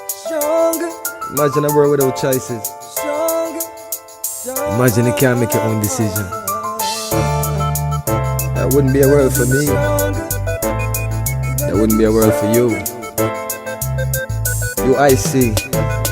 Stronger. Imagine a world without choices. Stronger. Imagine you can't make your own decision. That wouldn't be a world for me. That wouldn't be a world for you. UIC.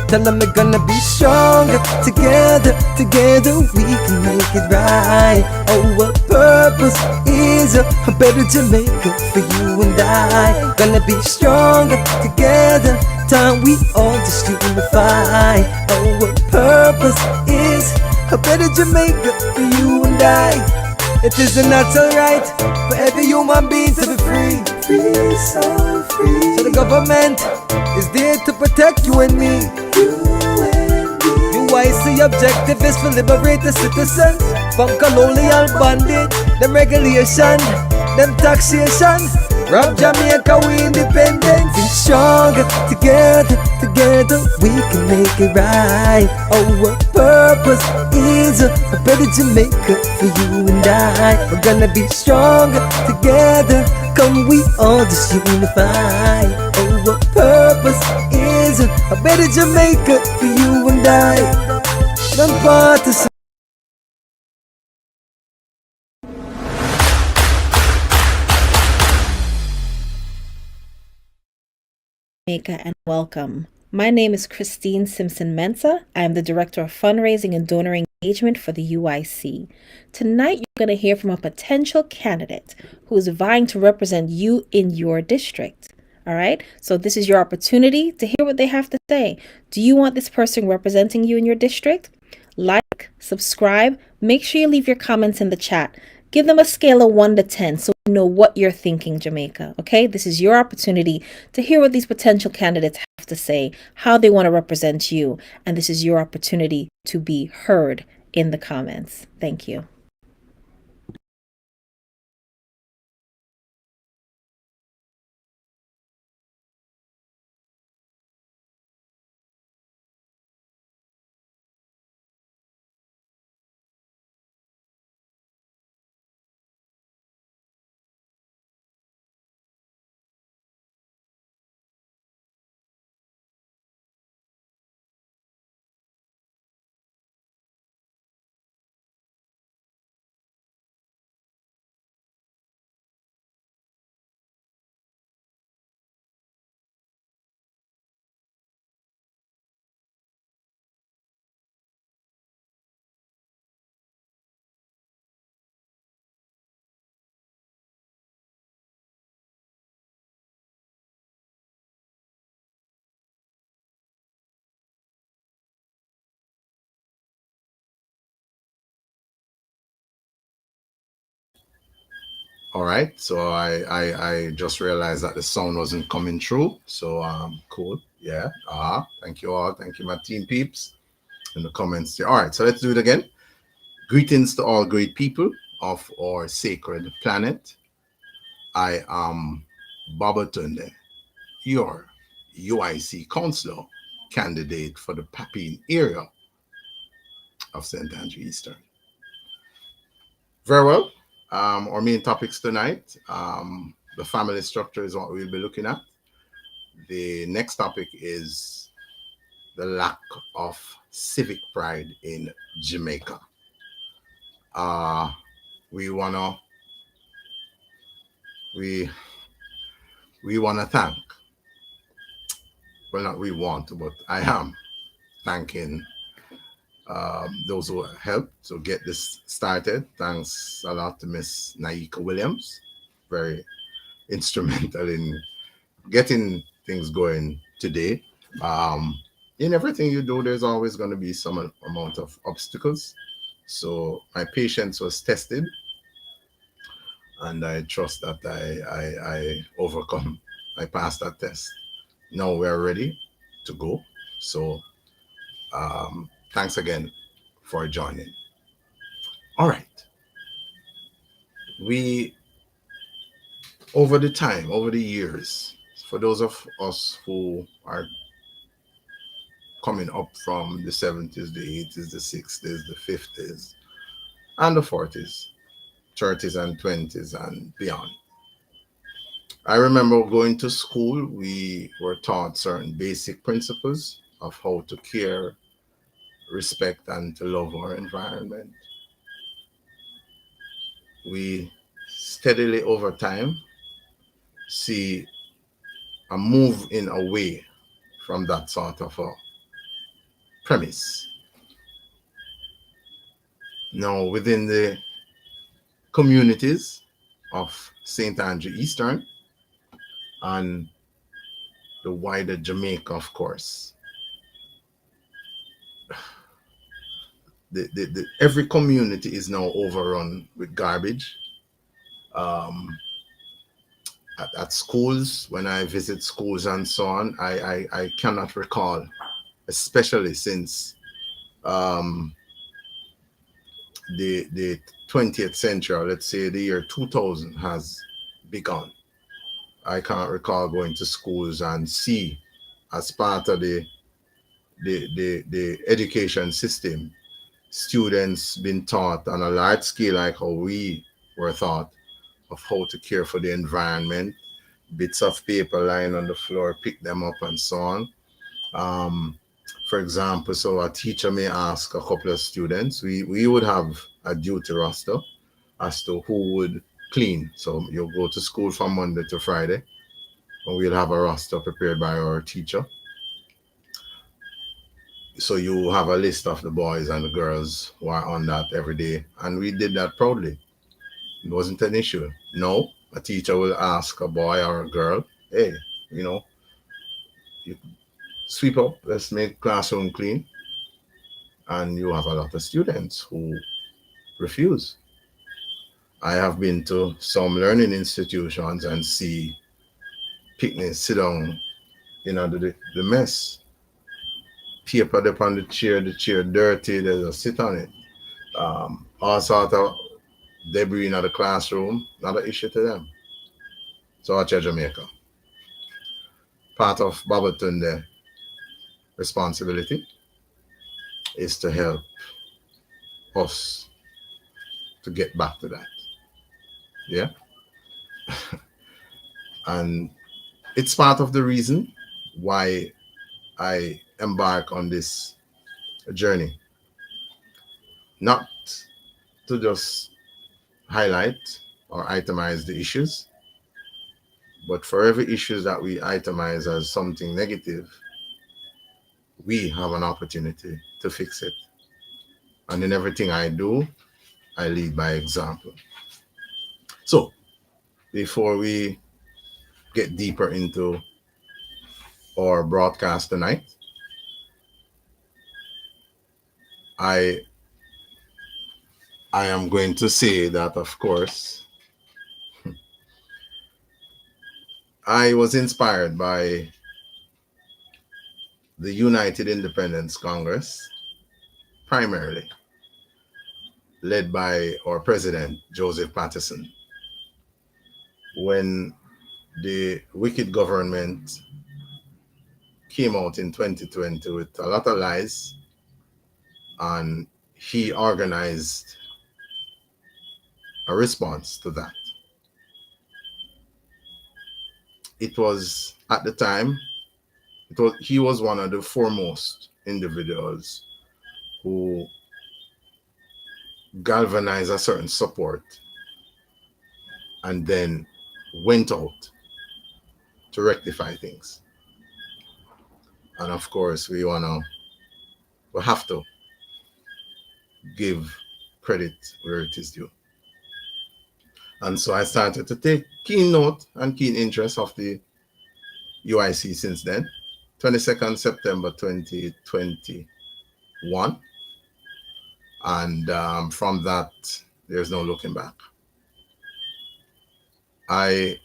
Tell them we're gonna be stronger. Together, together we can make it right. Our purpose is a better Jamaica for you and I. Gonna be stronger together. Time we all just unify. Our purpose is a better Jamaica for you and I. It is a natural right for every human being to be free. Free, so free. So the government is there to protect you and me. UIC objective is to liberate the citizens from colonial bondage, them regulation, them taxation. Rob Jamaica, we independent. Be stronger together, together we can make it right. Our purpose is a better Jamaica for you and I. We're gonna be stronger together. Come we all just unify. Our purpose is a better Jamaica for you and I. None part to Jamaica, and welcome. My name is Christine Simpson Mensah. I am the Director of Fundraising and Donor Engagement for the UIC. Tonight, you're going to hear from a potential candidate who is vying to represent you in your district. All right, so this is your opportunity to hear what they have to say. Do you want this person representing you in your district? Like, subscribe, make sure you leave your comments in the chat. Give them a scale of 1 to 10 so we know what you're thinking, Jamaica. Okay, this is your opportunity to hear what these potential candidates have to say, how they want to represent you, and this is your opportunity to be heard in the comments. Thank you. All right, so I just realized that the sound wasn't coming through. So cool, yeah. Thank you all. Thank you, my team peeps in the comments there. All right, so let's do it again. Greetings to all great people of our sacred planet. I am Babatunde, your UIC councillor candidate for the Papine area of St. Andrew Eastern. Very well. Our main topics tonight, the family structure is what we'll be looking at. The next topic is the lack of civic pride in Jamaica. We wanna thank, well, not we want to, but I am thanking those who helped to get this started. Thanks a lot to Miss Naika Williams, very instrumental in getting things going today. In everything you do, there's always going to be some amount of obstacles. So my patience was tested, and I trust that I overcome. I passed that test. Now we're ready to go. So thanks again for joining. All right. We, over the years, for those of us who are coming up from the 70s, the 80s, the 60s, the 50s, and the 40s, 30s and 20s and beyond, I remember going to school, we were taught certain basic principles of how to care, respect, and to love our environment. We steadily over time see a move in away from that sort of a premise. Now, within the communities of St. Andrew Eastern and the wider Jamaica, of course, every community is now overrun with garbage. Um, at schools, when I visit schools and so on, I cannot recall, especially since um, the 20th century, or let's say the year 2000 has begun. I can't recall going to schools and see, as part of the education system, students being taught on a large scale, like how we were taught, of how to care for the environment, bits of paper lying on the floor, pick them up and so on. Um, for example, so a teacher may ask a couple of students, we would have a duty roster as to who would clean. So you'll go to school from Monday to Friday, and we'll have a roster prepared by our teacher. So you have a list of the boys and the girls who are on that every day. And we did that proudly. It wasn't an issue. No, a teacher will ask a boy or a girl, hey, you sweep up, let's make classroom clean. And you have a lot of students who refuse. I have been to some learning institutions and see picnics sit down the mess. Paper up on the chair dirty, they just sit on it. All sort of debris in the classroom, not an issue to them. So watch Jamaica. Part of Babatunde responsibility is to help us to get back to that. Yeah. And it's part of the reason why I embark on this journey. Not to just highlight or itemize the issues, but for every issue that we itemize as something negative, we have an opportunity to fix it. And in everything I do, I lead by example. So, before we get deeper into our broadcast tonight, I am going to say that, of course, I was inspired by the United Independence Congress, primarily led by our president, Joseph Patterson, when the wicked government came out in 2020 with a lot of lies, and he organized a response to that. It was, at the time, he was one of the foremost individuals who galvanized a certain support and then went out to rectify things. And of course, we have to give credit where it is due. And so I started to take keen note and keen interest of the UIC since then. 22nd September 2021. And from that, there's no looking back. I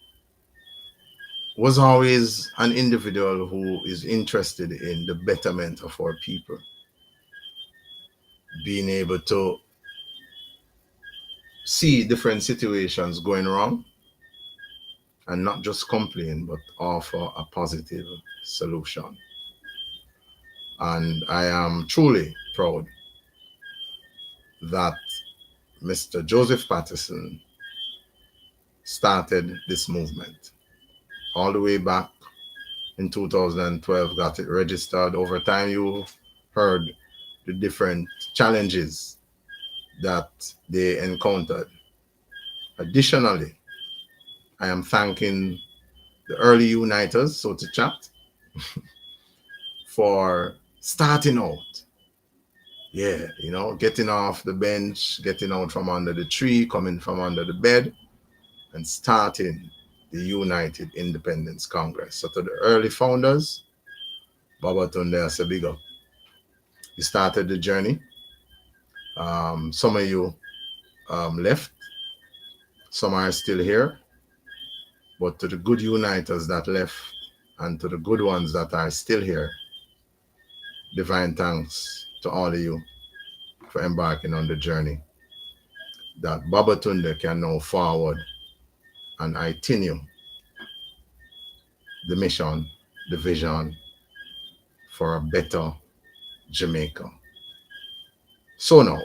was always an individual who is interested in the betterment of our people. Being able to see different situations going wrong and not just complain, but offer a positive solution. And I am truly proud that Mr. Joseph Patterson started this movement. all the way back in 2012, got it registered. Over time, you heard the different challenges that they encountered. Additionally, I am thanking the early uniters, so to chat, for starting out. Yeah, you know, getting off the bench, getting out from under the tree, coming from under the bed, and starting the United Independence Congress. So to the early founders, Babatunde, I say big up. You started the journey. Some of you left, some are still here, but to the good uniters that left and to the good ones that are still here, divine thanks to all of you for embarking on the journey that Babatunde can now forward and continue the mission, the vision for a better Jamaica. So now,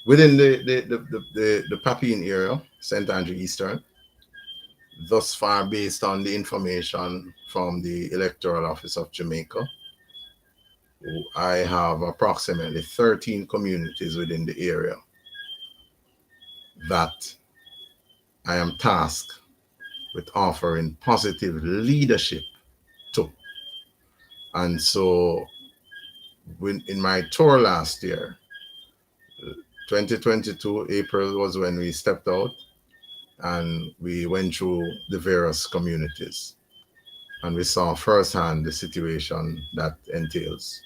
within the Papine area, St. Andrew Eastern, thus far based on the information from the Electoral Office of Jamaica, I have approximately 13 communities within the area that I am tasked with offering positive leadership to. And so in my tour last year, 2022, April was when we stepped out and we went through the various communities and we saw firsthand the situation that entails.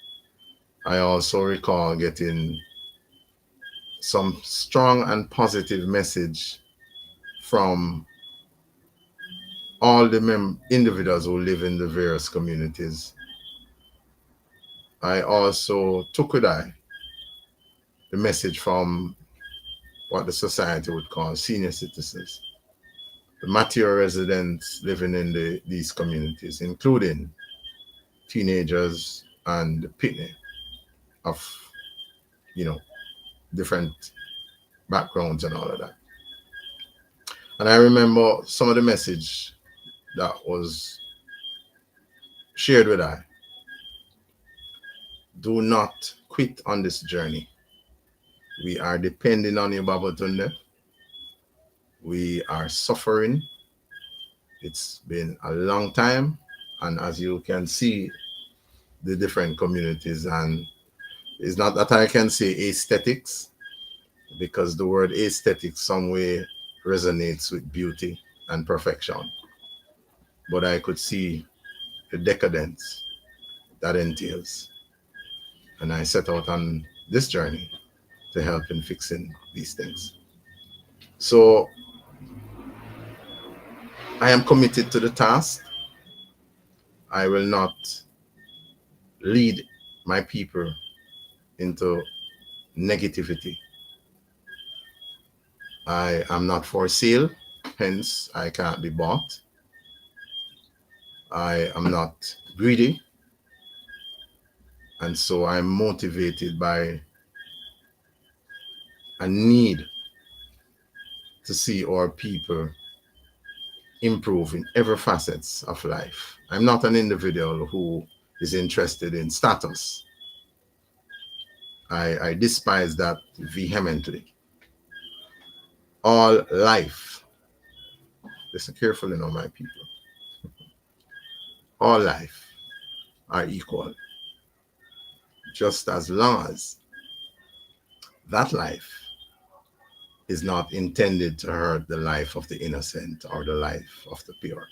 I also recall getting some strong and positive message from all the individuals who live in the various communities. I also took with I the message from what the society would call senior citizens, the mature residents living in these communities, including teenagers and the pitney of, you know, different backgrounds and all of that. And I remember some of the message that was shared with I. Do not quit on this journey. We are depending on you, Babatunde. We are suffering. It's been a long time. And as you can see, the different communities, and it's not that I can say aesthetics, because the word aesthetic some way resonates with beauty and perfection. But I could see the decadence that entails. And I set out on this journey to help in fixing these things. So I am committed to the task. I will not lead my people into negativity. I am not for sale, hence I can't be bought. I am not greedy, and so I'm motivated by a need to see our people improve in every facets of life. I'm not an individual who is interested in status. I despise that vehemently. All life, listen carefully now, my people. All life are equal, just as long as that life is not intended to hurt the life of the innocent or the life of the pure.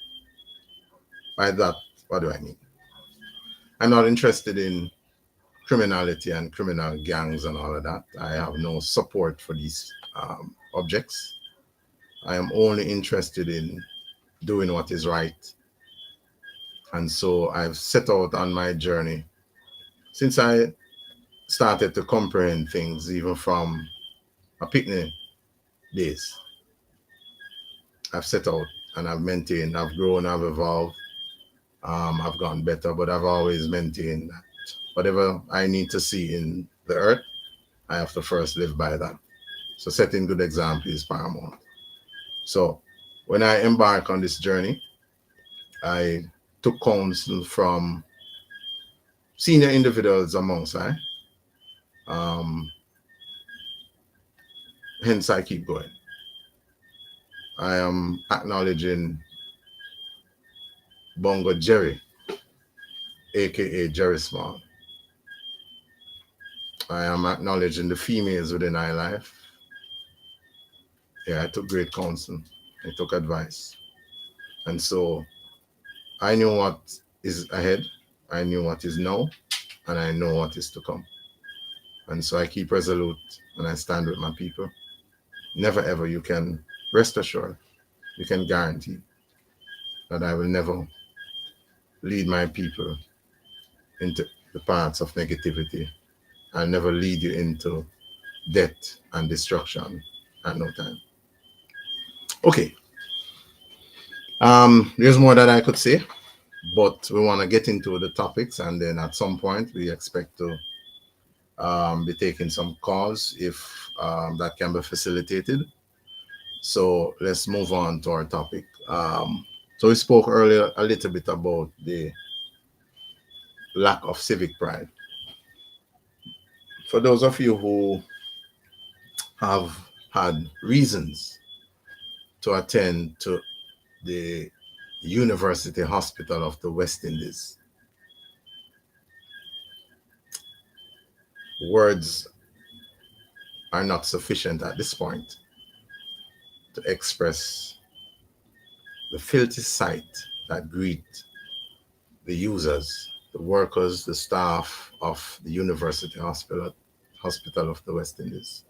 By that, what do I mean? I'm not interested in criminality and criminal gangs and all of that. I have no support for these objects. I am only interested in doing what is right. And so I've set out on my journey since I started to comprehend things, even from a picnic days. I've set out and I've maintained, I've grown, I've evolved, I've gotten better, but I've always maintained that whatever I need to see in the earth, I have to first live by that. So setting good example is paramount. So When I embarked on this journey, I took counsel from senior individuals amongst I. Hence, I keep going. I am acknowledging Bongo Jerry, aka Jerry Small. I am acknowledging the females within my life. Yeah, I took great counsel. I took advice. And so I knew what is ahead. I knew what is now. And I know what is to come. And so I keep resolute and I stand with my people. Never ever, you can rest assured, you can guarantee that I will never lead my people into the paths of negativity. I'll never lead you into death and destruction at no time. Okay. There's more that I could say, but we want to get into the topics, and then at some point we expect to be taking some calls if that can be facilitated. So let's move on to our topic. So we spoke earlier a little bit about the lack of civic pride. For those of you who have had reasons to attend to the University Hospital of the West Indies, words are not sufficient at this point to express the filthy sight that greet the users, the workers, the staff of the University Hospital of the West Indies.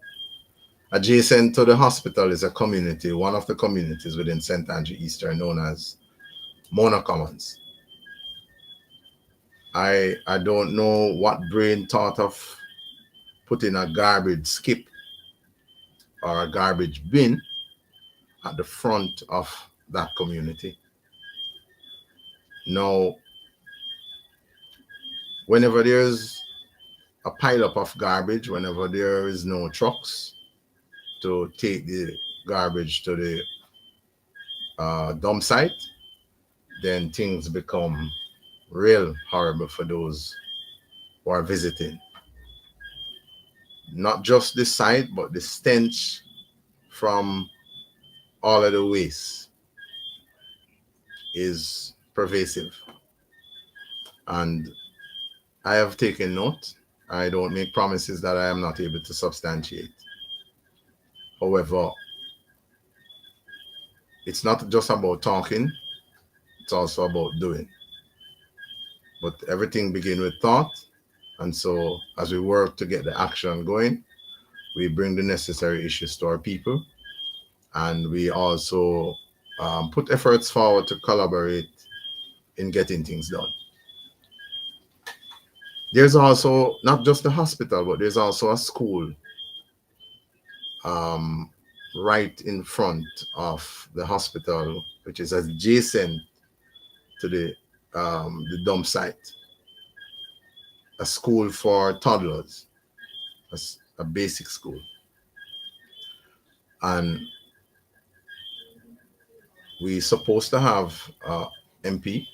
Adjacent to the hospital is a community, one of the communities within St. Andrew Eastern, known as Mona Commons. I don't know what brain thought of putting a garbage skip or a garbage bin at the front of that community. Now, whenever there's a pileup of garbage, whenever there is no trucks to take the garbage to the dump site, then things become real horrible for those who are visiting. Not just the site, but the stench from all of the waste is pervasive. And I have taken note. I don't make promises that I am not able to substantiate. However, it's not just about talking, it's also about doing. But everything begins with thought. And so as we work to get the action going, we bring the necessary issues to our people. And we also put efforts forward to collaborate in getting things done. There's also not just the hospital, but there's also a school right in front of the hospital, which is adjacent to the dump site. A school for toddlers, a basic school. And we're supposed to have MP.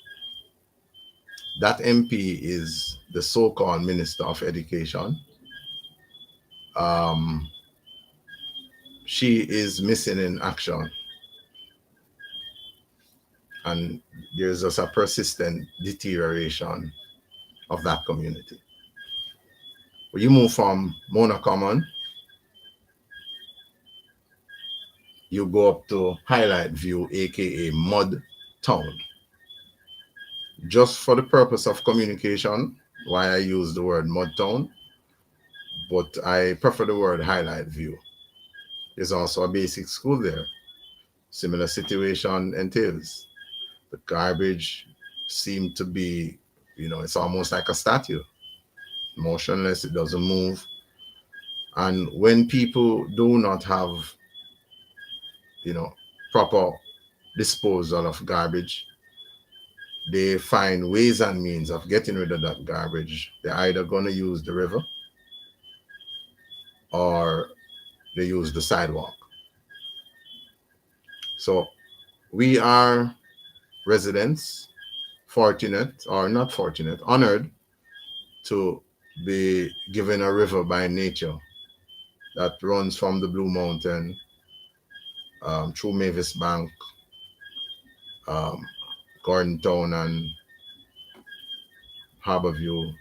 That MP is the so-called Minister of Education. She is missing in action. And there's just a persistent deterioration of that community. When you move from Mona Common, you go up to Highlight View, aka Mud Town. Just for the purpose of communication, why I use the word Mud Town, but I prefer the word Highlight View. There's also a basic school there. Similar situation entails. The garbage seemed to be, it's almost like a statue. Motionless, it doesn't move. And when people do not have, proper disposal of garbage, they find ways and means of getting rid of that garbage. They're either going to use the river or they use the sidewalk. So We are residents, fortunate or not fortunate, honored to be given a river by nature that runs from the Blue Mountain through Mavis Bank, um, Gordon Town, and Harborview,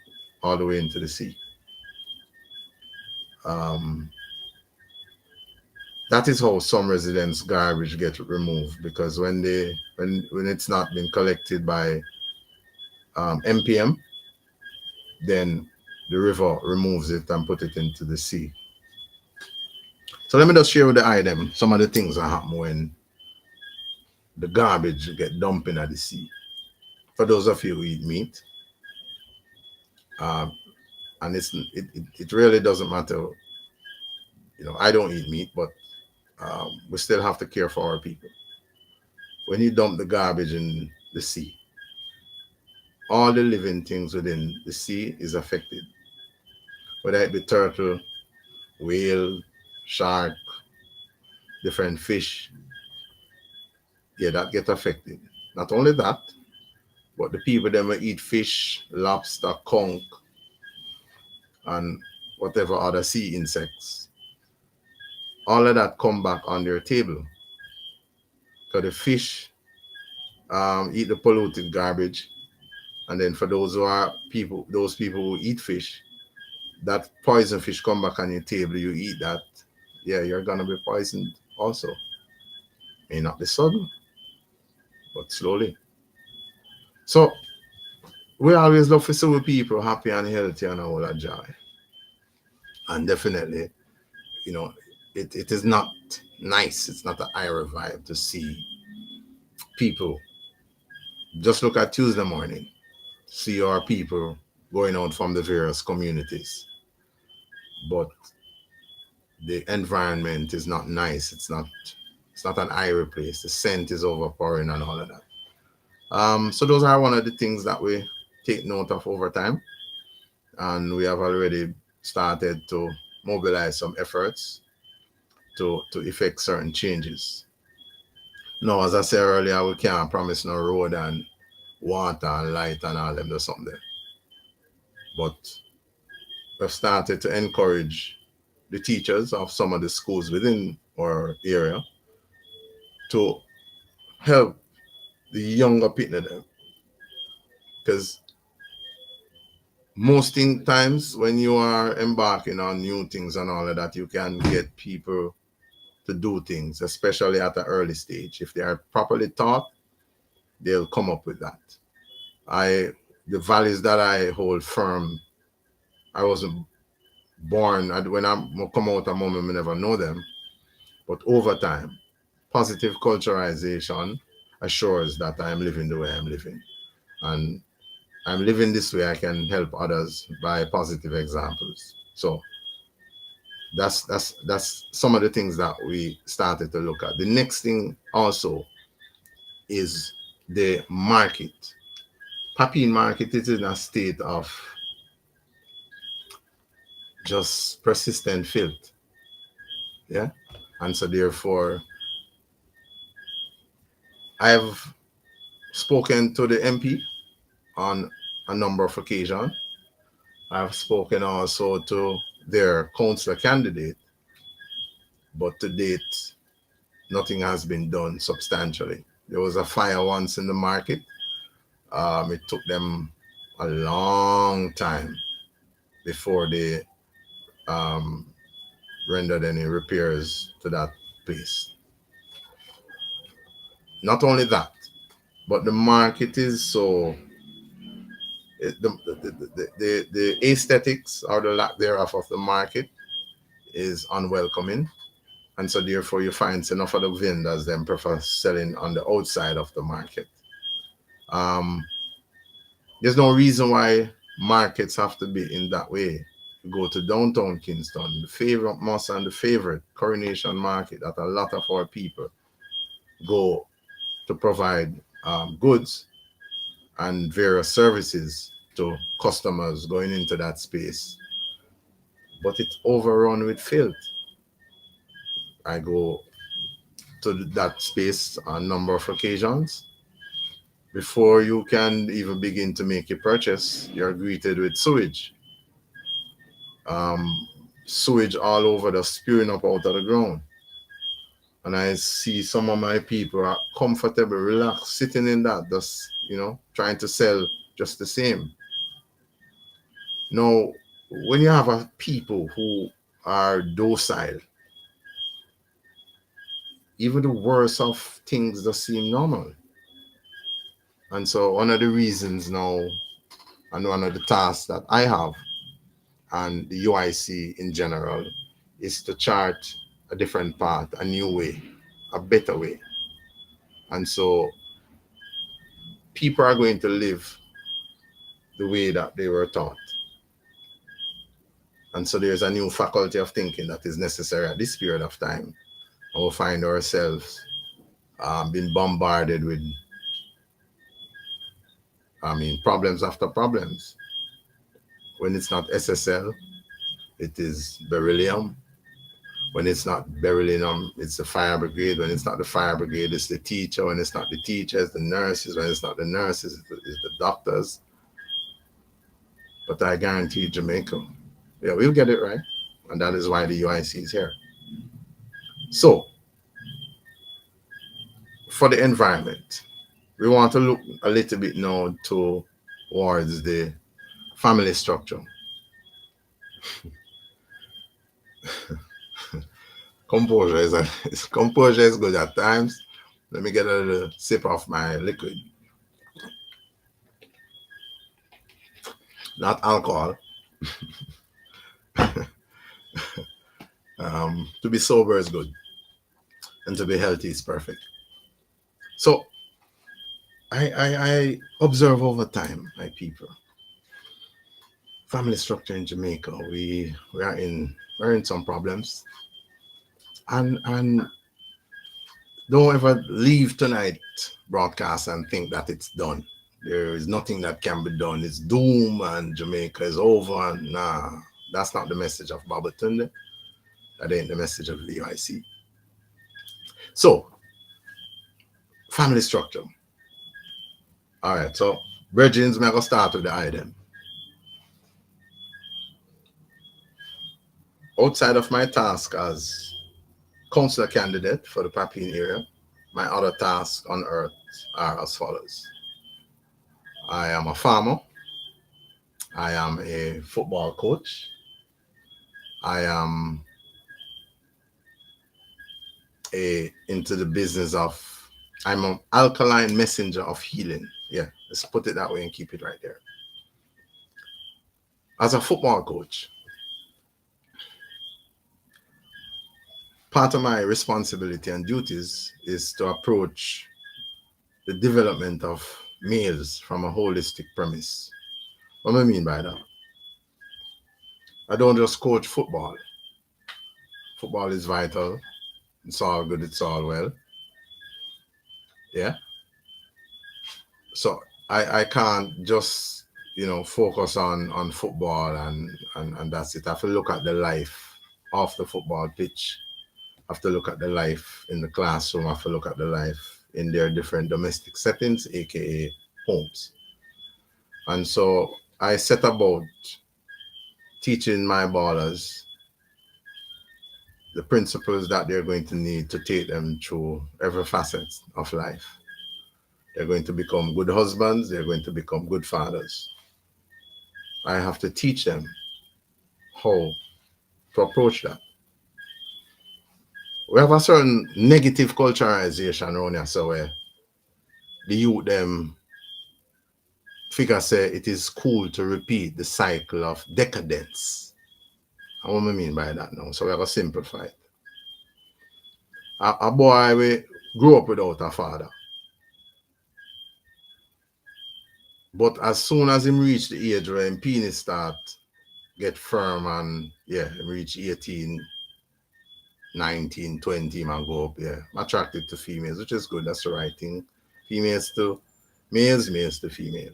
all the way into the sea. Um, that is how some residents' garbage get removed, because when it's not been collected by MPM, then the river removes it and put it into the sea. So let me just share with the item some of the things that happen when the garbage get dumped in the sea. For those of you who eat meat, and it really doesn't matter. You know, I don't eat meat, but we still have to care for our people. When you dump the garbage in the sea, all the living things within the sea is affected, whether it be turtle, whale, shark, different fish. Yeah, that get affected. Not only that, but the people that will eat fish, lobster, conch, and whatever other sea insects, all of that come back on their table. So the fish eat the polluted garbage, and then for those people who eat fish, that poison fish come back on your table. You eat that, yeah, you're gonna be poisoned also. May not be sudden, but slowly. So we always love to see with people happy and healthy and all that joy. And definitely, you know, it is not nice. It's not an ira vibe to see people. Just look at Tuesday morning, see our people going out from the various communities. But the environment is not nice. It's not an ira place. The scent is overpowering and all of that. So those are one of the things that we take note of over time. And we have already started to mobilize some efforts to effect certain changes. Now, as I said earlier, we can't promise no road and water and light and all them, there's something there. But we've started to encourage the teachers of some of the schools within our area to help the younger people them. Because most times when you are embarking on new things and all of that, you can get people to do things, especially at an early stage. If they are properly taught, they'll come up with that. The values that I hold firm, I wasn't born, when I come out of mom, I never know them. But over time, positive culturalization assures that I'm living the way I'm living. And I'm living this way, I can help others by positive examples. So that's some of the things that we started to look at. The next thing also is the market. Papine market is in a state of just persistent filth. Yeah. And so therefore, I've spoken to the MP on a number of occasions. I've spoken also to their councillor candidate, but to date, nothing has been done substantially. There was a fire once in the market. It took them a long time before they rendered any repairs to that place. Not only that, but the market is so, the aesthetics or the lack thereof of the market is unwelcoming. And so therefore you find enough of the vendors then prefer selling on the outside of the market. There's no reason why markets have to be in that way. You go to downtown Kingston, the favorite Moss and the favorite Coronation Market that a lot of our people go to provide goods and various services to customers going into that space. But it's overrun with filth. I go to that space on a number of occasions. Before you can even begin to make your purchase, you're greeted with sewage. Sewage all over, the spewing up out of the ground. And I see some of my people are comfortable, relaxed, sitting in that, just, trying to sell just the same. Now, when you have a people who are docile, even the worst of things just seem normal. And so one of the reasons now, and one of the tasks that I have and the UIC in general, is to chart a different path, a new way, a better way. And so people are going to live the way that they were taught. And so there's a new faculty of thinking that is necessary at this period of time. And we'll find ourselves being bombarded with, problems after problems. When it's not SSL, it is beryllium. When it's not beryllium, it's the fire brigade. When it's not the fire brigade, it's the teacher. When it's not the teachers, the nurses. When it's not the nurses, it's the doctors. But I guarantee Jamaica, yeah, we'll get it right. And that is why the UIC is here. So, for the environment, we want to look a little bit now towards the family structure. Composure is good at times. Let me get a little sip of my liquid. Not alcohol. To be sober is good, and to be healthy is perfect. So I observe over time, my people, family structure in Jamaica. We're in some problems, and don't ever leave tonight broadcast and think that it's done. There is nothing that can be done. It's doom and Jamaica is over. Nah, that's not the message of Babatunde. That ain't the message of the UIC. So, family structure. All right, so Virgins, I'm going to start with the item. Outside of my task as councillor candidate for the Papine area, my other tasks on earth are as follows. I am a farmer. I am a football coach. I am into the business of, I'm an alkaline messenger of healing. Yeah, let's put it that way and keep it right there. As a football coach, part of my responsibility and duties is to approach the development of males from a holistic premise. What do I mean by that? I don't just coach football. Football is vital. It's all good, it's all well. Yeah. So I can't just, focus on football and that's it. I have to look at the life off the football pitch. I have to look at the life in the classroom. I have to look at the life in their different domestic settings, aka homes. And so I set about teaching my ballers the principles that they're going to need to take them through every facet of life. They're going to become good husbands. They're going to become good fathers. I have to teach them how to approach that. We have a certain negative culturalization around here, so where the youth them figure say it is cool to repeat the cycle of decadence. And what I mean by that now? So we have to simplify it. A boy we grew up without a father. But as soon as him reach the age where him penis start get firm and him reach 18, 19, 20, man go up, attracted to females, which is good, that's the right thing. Females to males, males to female.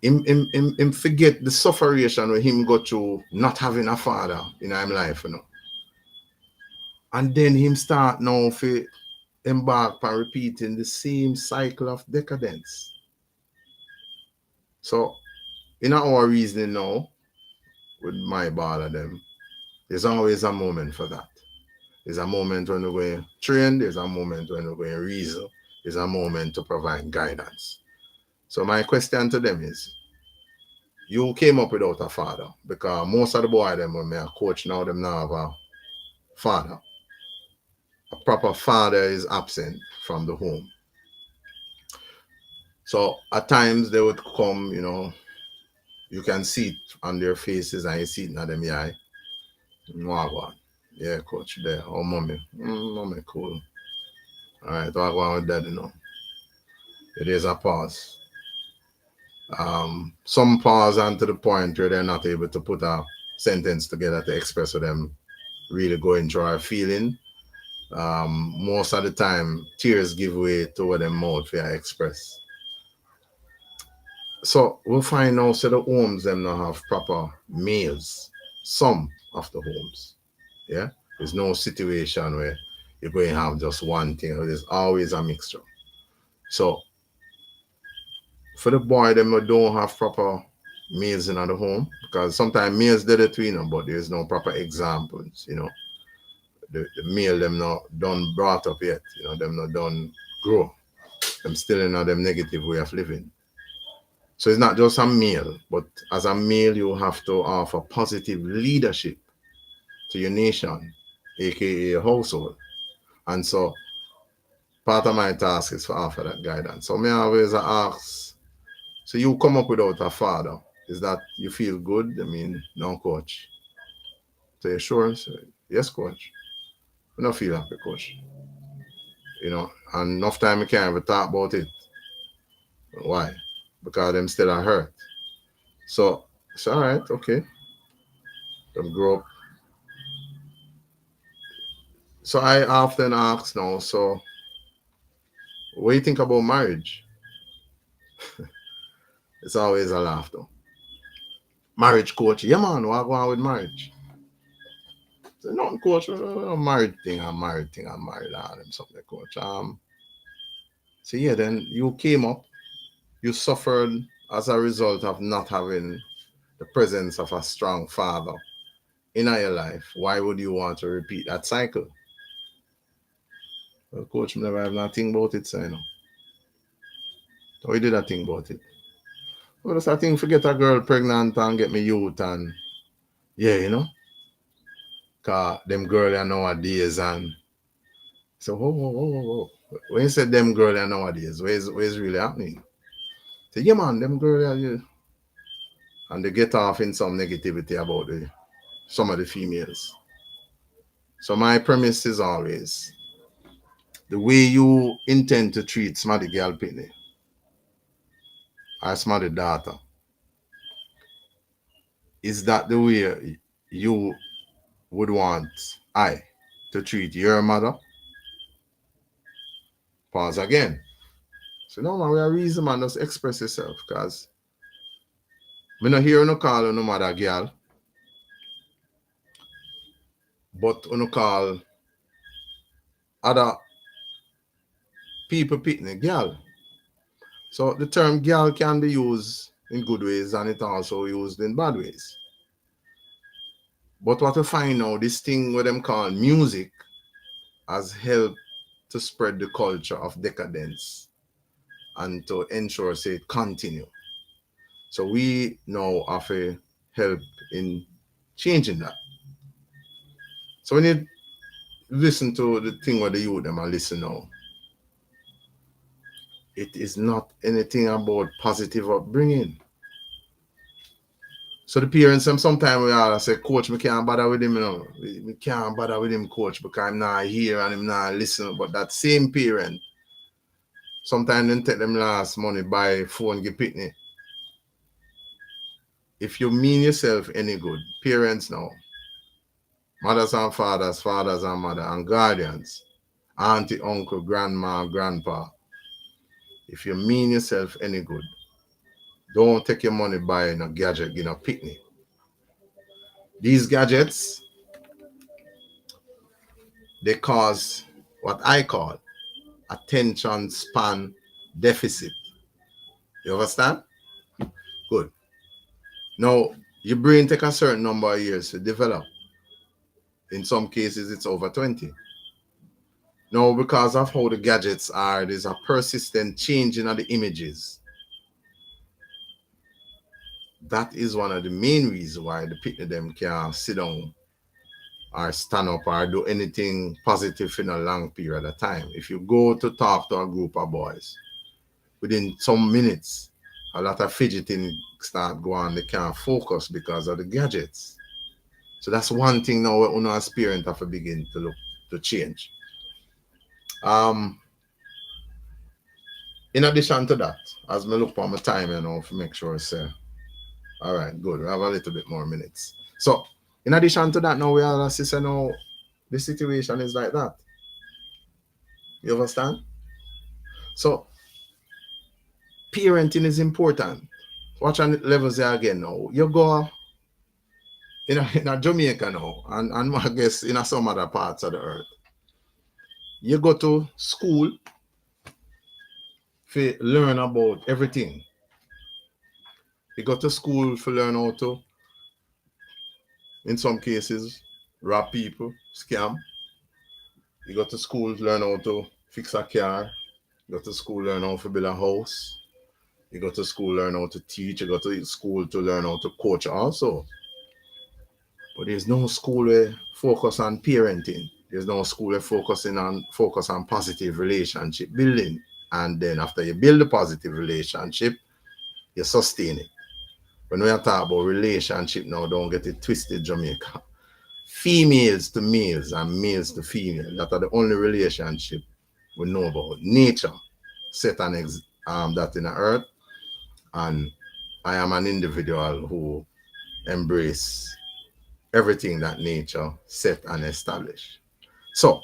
Him forget the sufferation where him go through not having a father in his life, And then him start now to embark on repeating the same cycle of decadence. So in our reasoning now, with my ball of them, there's always a moment for that. There's a moment when we're going to train, there's a moment when we're going to reason, there's a moment to provide guidance. So my question to them is, you came up without a father, because most of the boys them when I coach now, them now have a father. A proper father is absent from the home. So at times they would come, you can see it on their faces and you see it in them eye. Wagwan. Yeah, coach there. Oh, mommy. Mommy, cool. All right, wagwan with daddy now. It is a pause. Some pause on to the point where they're not able to put a sentence together to express what them really going through a feeling. Most of the time, tears give way to what them mouth will express. So we'll find now, so the homes them now have proper meals. Some of the homes. Yeah. There's no situation where you're going to have just one thing. There's always a mixture. So for the boy, them who don't have proper meals in the home, because sometimes meals they're between but there's no proper examples, The meal them not done brought up yet, them not done grow. Them still in them negative way of living. So it's not just a meal, but as a meal, you have to offer positive leadership to your nation, aka your household. And so part of my task is to offer that guidance. So me always ask, so you come up without a father, is that you feel good? I mean, no, coach. So you sure? So, yes, coach. I don't feel happy, coach. And enough time I can't even talk about it. Why? Because them still are hurt. So it's all right, okay. Them grow up. So I often ask now, so what do you think about marriage? It's always a laugh though. Marriage coach, yeah man, what go on with marriage? So nothing coach, married thing, I'm married thing, I'm married and something coach. So yeah, then you came up, you suffered as a result of not having the presence of a strong father in your life. Why would you want to repeat that cycle? Well, coach, I never have nothing about it, so So we did a thing about it. Well, just a thing, forget a girl pregnant and get me youth and yeah, cause them girl are nowadays and so whoa. When you said them girl are nowadays, where's really happening? So yeah man, them girl are you and they get off in some negativity about some of the females. So my premise is always the way you intend to treat smarty girl pitney or smarty daughter. Is that the way you would want I to treat your mother? Pause again. So no man, we are reason man, just express yourself because we not hear no call no mother girl, but no call other people pitney girl. So the term girl can be used in good ways and it also used in bad ways. But what we find now, this thing what them call music has helped to spread the culture of decadence and to ensure say it continue. So we now have to help in changing that. So when you listen to the thing where the youth them are listening now, it is not anything about positive upbringing. So the parents them sometimes we all say, coach, we can't bother with him, We can't bother with him, coach, because I'm not here and I'm not listening. But that same parent, sometimes they take them last money, buy phone, give pitney. If you mean yourself any good, parents now, mothers and fathers, fathers and mother, and guardians, auntie, uncle, grandma, grandpa, if you mean yourself any good, don't take your money buying a gadget, These gadgets they cause what I call attention span deficit. You understand? Good. Now, your brain take a certain number of years to develop. In some cases, it's over 20. Now, because of how the gadgets are, there's a persistent changing of the images. That is one of the main reasons why the people them can't sit down or stand up or do anything positive in a long period of time. If you go to talk to a group of boys, within some minutes, a lot of fidgeting start going. They can't focus because of the gadgets. So that's one thing now we as parents have to begin to look to change. In addition to that, as me look for my time, to make sure I say, all right, good. We have a little bit more minutes. So in addition to that, now we are assessing now the situation is like that. You understand? So parenting is important. Watch on the levels there again now. You go in a Jamaica now, and I guess in some other parts of the earth. You go to school to learn about everything. You go to school to learn how to, in some cases, rob people, scam. You go to school to learn how to fix a car. You go to school learn how to build a house. You go to school learn how to teach. You go to school to learn how to coach also. But there's no school where focus on parenting. There's no school where focus on positive relationship building. And then after you build a positive relationship, you sustain it. When we are talking about relationship now, don't get it twisted, Jamaica. Females to males and males to females, that are the only relationship we know about. Nature set that in the earth, and I am an individual who embrace everything that nature set and established. So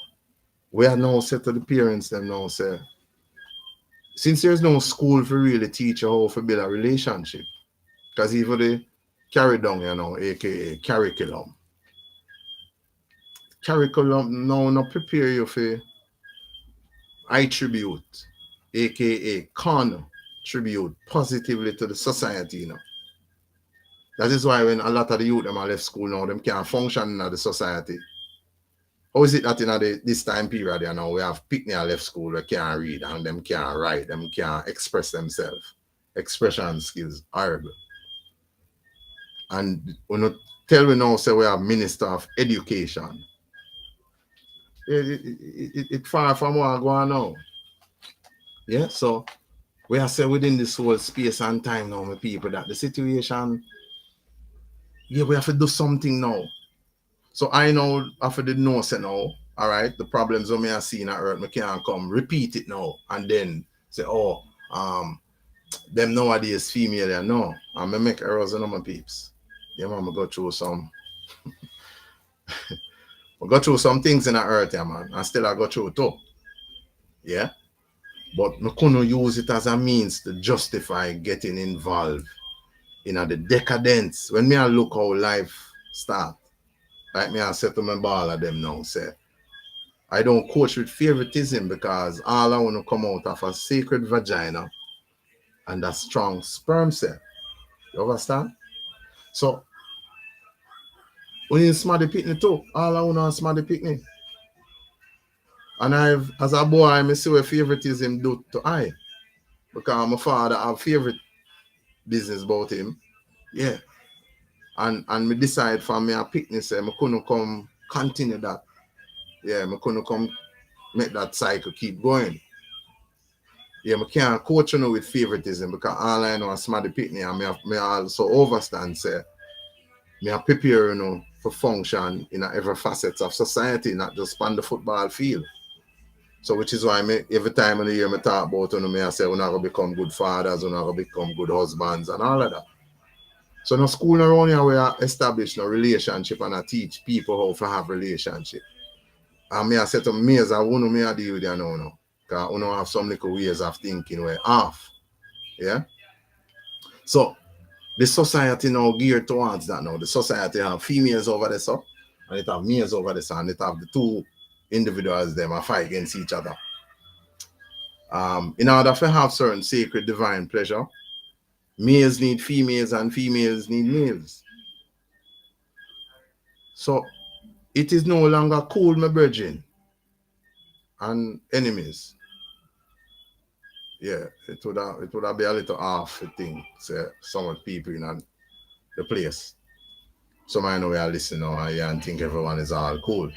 we are now set to the parents them now say, since there's no school for really teach you how to build a relationship, because even the carry down, aka curriculum now not prepare you for attribute, aka contribute positively to the society. That is why when a lot of the youth them are left school now, them can't function in the society. How is it that in this time period now we have picnic left school, they can't read and them can't write, them can't express themselves. Expression skills horrible. And when you tell me now, say we have Minister of Education. It's far from what I go on now. Yeah, so we are say within this whole space and time now, my people, that the situation, yeah, we have to do something now. So I know after the no say now, all right, the problems that me are seeing at earth, me can't come repeat it now and then say, oh, them nowadays female, yeah, no. And me make errors in my peeps. Yeah, man, I go through some I go through some things in the earth, yeah, man, and still I go through too. Yeah. But I couldn't use it as a means to justify getting involved in the decadence. When me I look how life start, like me I say to my ball of them now, say, I don't coach with favoritism because all I want to come out of a sacred vagina and a strong sperm cell. You understand? So, when you smell the picnic too, all I want to smell the picnic. And as a boy, I see what favoritism do to I. Because my father have favorite business about him. Yeah. And me decide for me a picnic, say, I couldn't come continue that. Yeah, I couldn't come make that cycle keep going. Yeah, I can't coach you with favoritism because all I know is smell the picnic and me also overstand, say, me are prepare, for function in every facets of society, not just on the football field. So which is why every time in the year I talk about me, I say we're not going to become good fathers, we're not going to become good husbands and all of that. So no school around here we are establish no relationship and I teach people how to have relationship. And me I say to me as I want me I deal with you now. Because we have some little ways of thinking we're off. Yeah. So the society now geared towards that now. The society have females over there, so, and it have males over there, and it have the two individuals them a fight against each other. In order to have certain sacred divine pleasure, males need females and females need males. So it is no longer cool, my brethren and enemies. Yeah, it would have be a little off thing, say some of the people in the place. Some I know we are listening now and think everyone is all cool.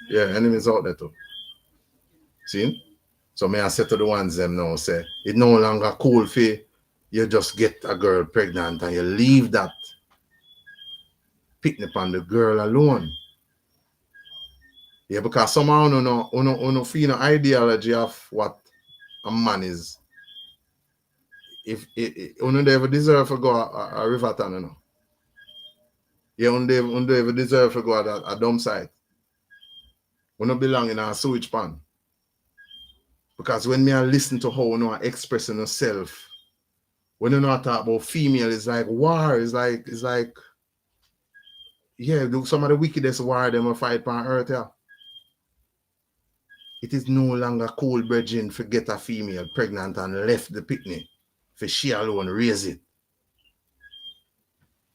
Yeah, enemies out there too. See? So may I say to the ones them now, say, it no longer cool for you just get a girl pregnant and you leave that picnic on the girl alone. Yeah, because somehow no feel no ideology of what a man is. If you ever deserve to go a river town, you know. You ever deserve to go a dump site. You don't belong in a sewage pan. Because when me I listen to how you are expressing yourself, when you talk about female, it's like war, it's like yeah, some of the wickedest war them will fight on earth, yeah. It is no longer cool, brethren, to get a female pregnant and left the picnic for she alone raise it.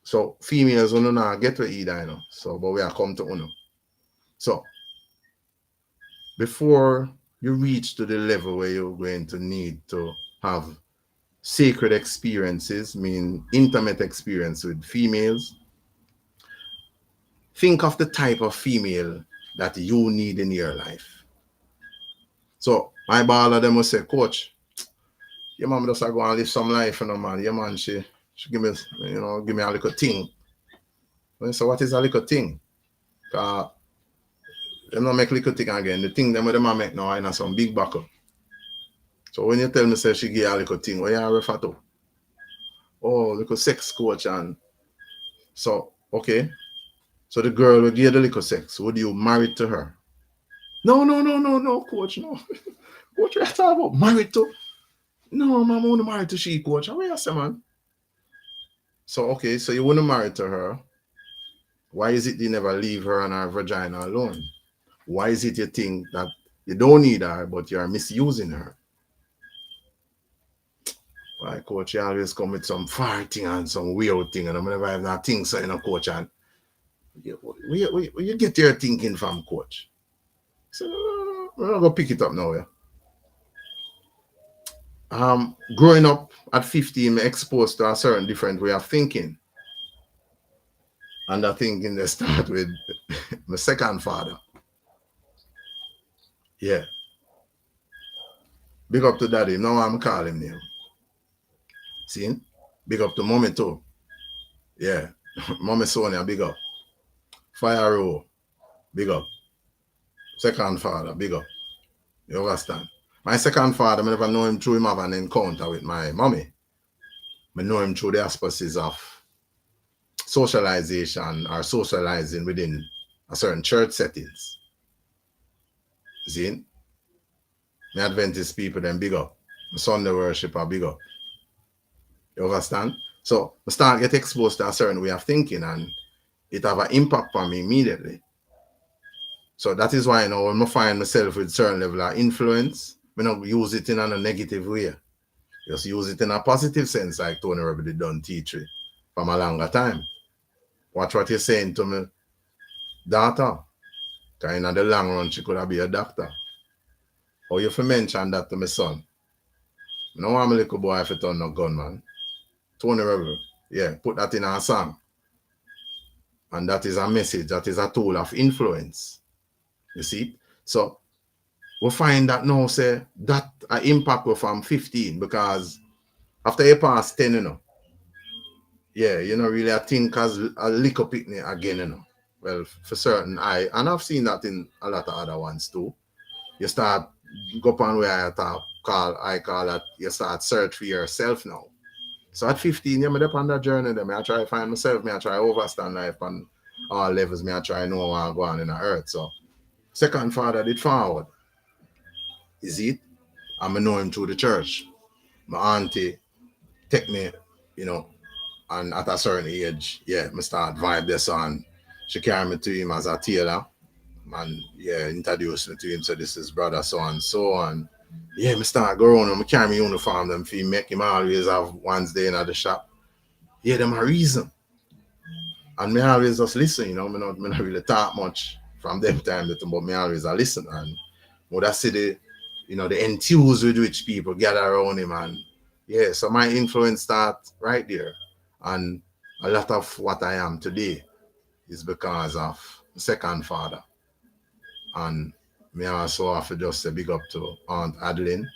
So females will not get to either, you know. So, but we are come to uno. So before you reach to the level where you're going to need to have sacred experiences, meaning intimate experience with females, think of the type of female that you need in your life. So my baller them will say, Coach, your mom just go and live some life, you know, man. Your man, she give me, give me a little thing. So what is a little thing? They don't make little thing again. The thing them with them make now in some big buckle. So when you tell me say she give a little thing, what you refer to? Oh, little sex coach. And so okay. So the girl will give the little sex. Would you marry to her? No, coach, no. Coach, what you talking about? Married to? No, man, I want to marry to she, coach. How you say, man? So okay, so you want to marry to her. Why is it you never leave her and her vagina alone? Why is it you think that you don't need her, but you're misusing her? Why, coach, you always come with some far thing and some weird thing, and I'm never have that thing, so you know, coach, and where you get your thinking from, coach? So we're not gonna pick it up now, yeah. Growing up at 15, I'm exposed to a certain different way of thinking. And that thinking they start with my second father. Yeah. Big up to daddy. Now I'm calling him. See? Big up to mommy too. Yeah. Mommy Sonia, big up. Fire row, big up. Second father, big up. You understand? My second father, I never know him through him have an encounter with my mommy. I know him through the aspects of socialization or socializing within a certain church settings. See? My Adventist people, then big up. My Sunday worshipper, big up. You understand? So I start get exposed to a certain way of thinking and it have an impact on me immediately. So that is why when I find myself with certain level of influence, I don't use it in a negative way. Just use it in a positive sense, like Tony Rebbe done teach it from a longer time. Watch what you're saying to me, daughter. Because in the long run, she could have been a doctor. Or you mention that to my son. I don't want my little boy if it turn no gunman. Tony Rebbe, yeah, put that in a song. And that is a message, that is a tool of influence. You see? So we find that now, say, that impact was from 15 because after you pass 10, you know, yeah, you know, really, I think as a little picnic again, you know. Well, for certain, and I've seen that in a lot of other ones too. You start go upon where I call that you start search for yourself now. So at 15, I'm on that journey. Then I try to find myself. I try to overstand life on all levels. I try to know what I'm going on in the earth. So second father did forward. Is it? I know him through the church. My auntie take me, you know, and at a certain age, yeah, I start vibe this on. She carried me to him as a tailor. man, yeah, introduce me to him. So this is brother so and so, and yeah, me start growing and me carry my uniform them for make him always have Wednesday in at the shop. Yeah, them a reason. And me always just listen, you know, me not really talk much from them time that, but me always a listen. And would I see the, you know, the enthused with which people gather around him, and yeah, so my influence start right there. And a lot of what I am today is because of the second father. And me also have to just say big up to Aunt Adeline,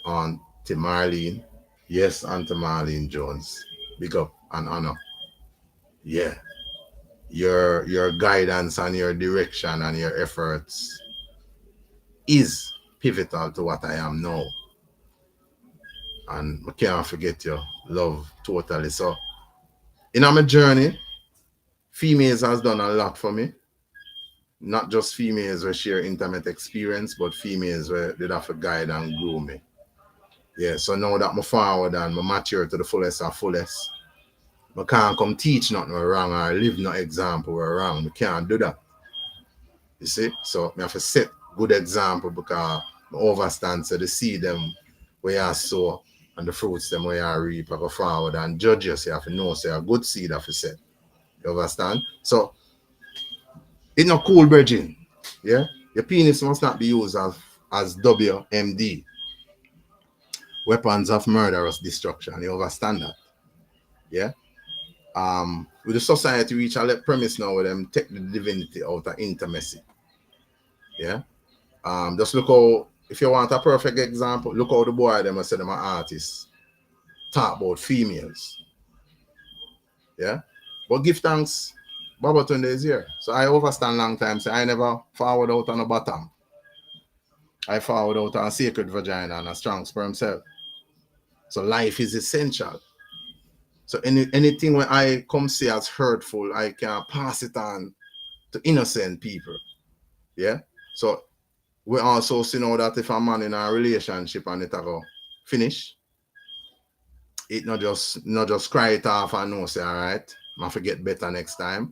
Aunt Marlene. Yes, Aunt Marlene Jones. Big up and honor. Yeah. Your guidance and your direction and your efforts is pivotal to what I am now. And I can't forget your love totally. So in my journey, females has done a lot for me. Not just females where share intimate experience, but females where they have to guide and groom me. Yeah, so now that I'm forward and I'm mature to the fullest of fullest, I can't come teach nothing wrong or live no example wrong. I can't do that. You see? So I have to set good example because I overstand so to see them where you sow and the fruits them where you reap, I go forward and judge you, so you have to know, say a good seed have to set. You understand? So it's not cool, Virgin. Yeah? Your penis must not be used as WMD, weapons of murderous destruction. You understand that? Yeah? With the society reach a premise now with them take the divinity out of intimacy. Yeah? Just look how, if you want a perfect example, look how the boy them said them are artists talk about females. Yeah? But give thanks, Babatunde is here. So I overstand long time, so I never forward out on a bottom. I forward out on a sacred vagina and a strong sperm cell. So life is essential. So anything when I come see as hurtful, I can pass it on to innocent people. Yeah? So we also see now that if a man in a relationship and it go finish, it not just cry it off and no say, all right, I forget better next time.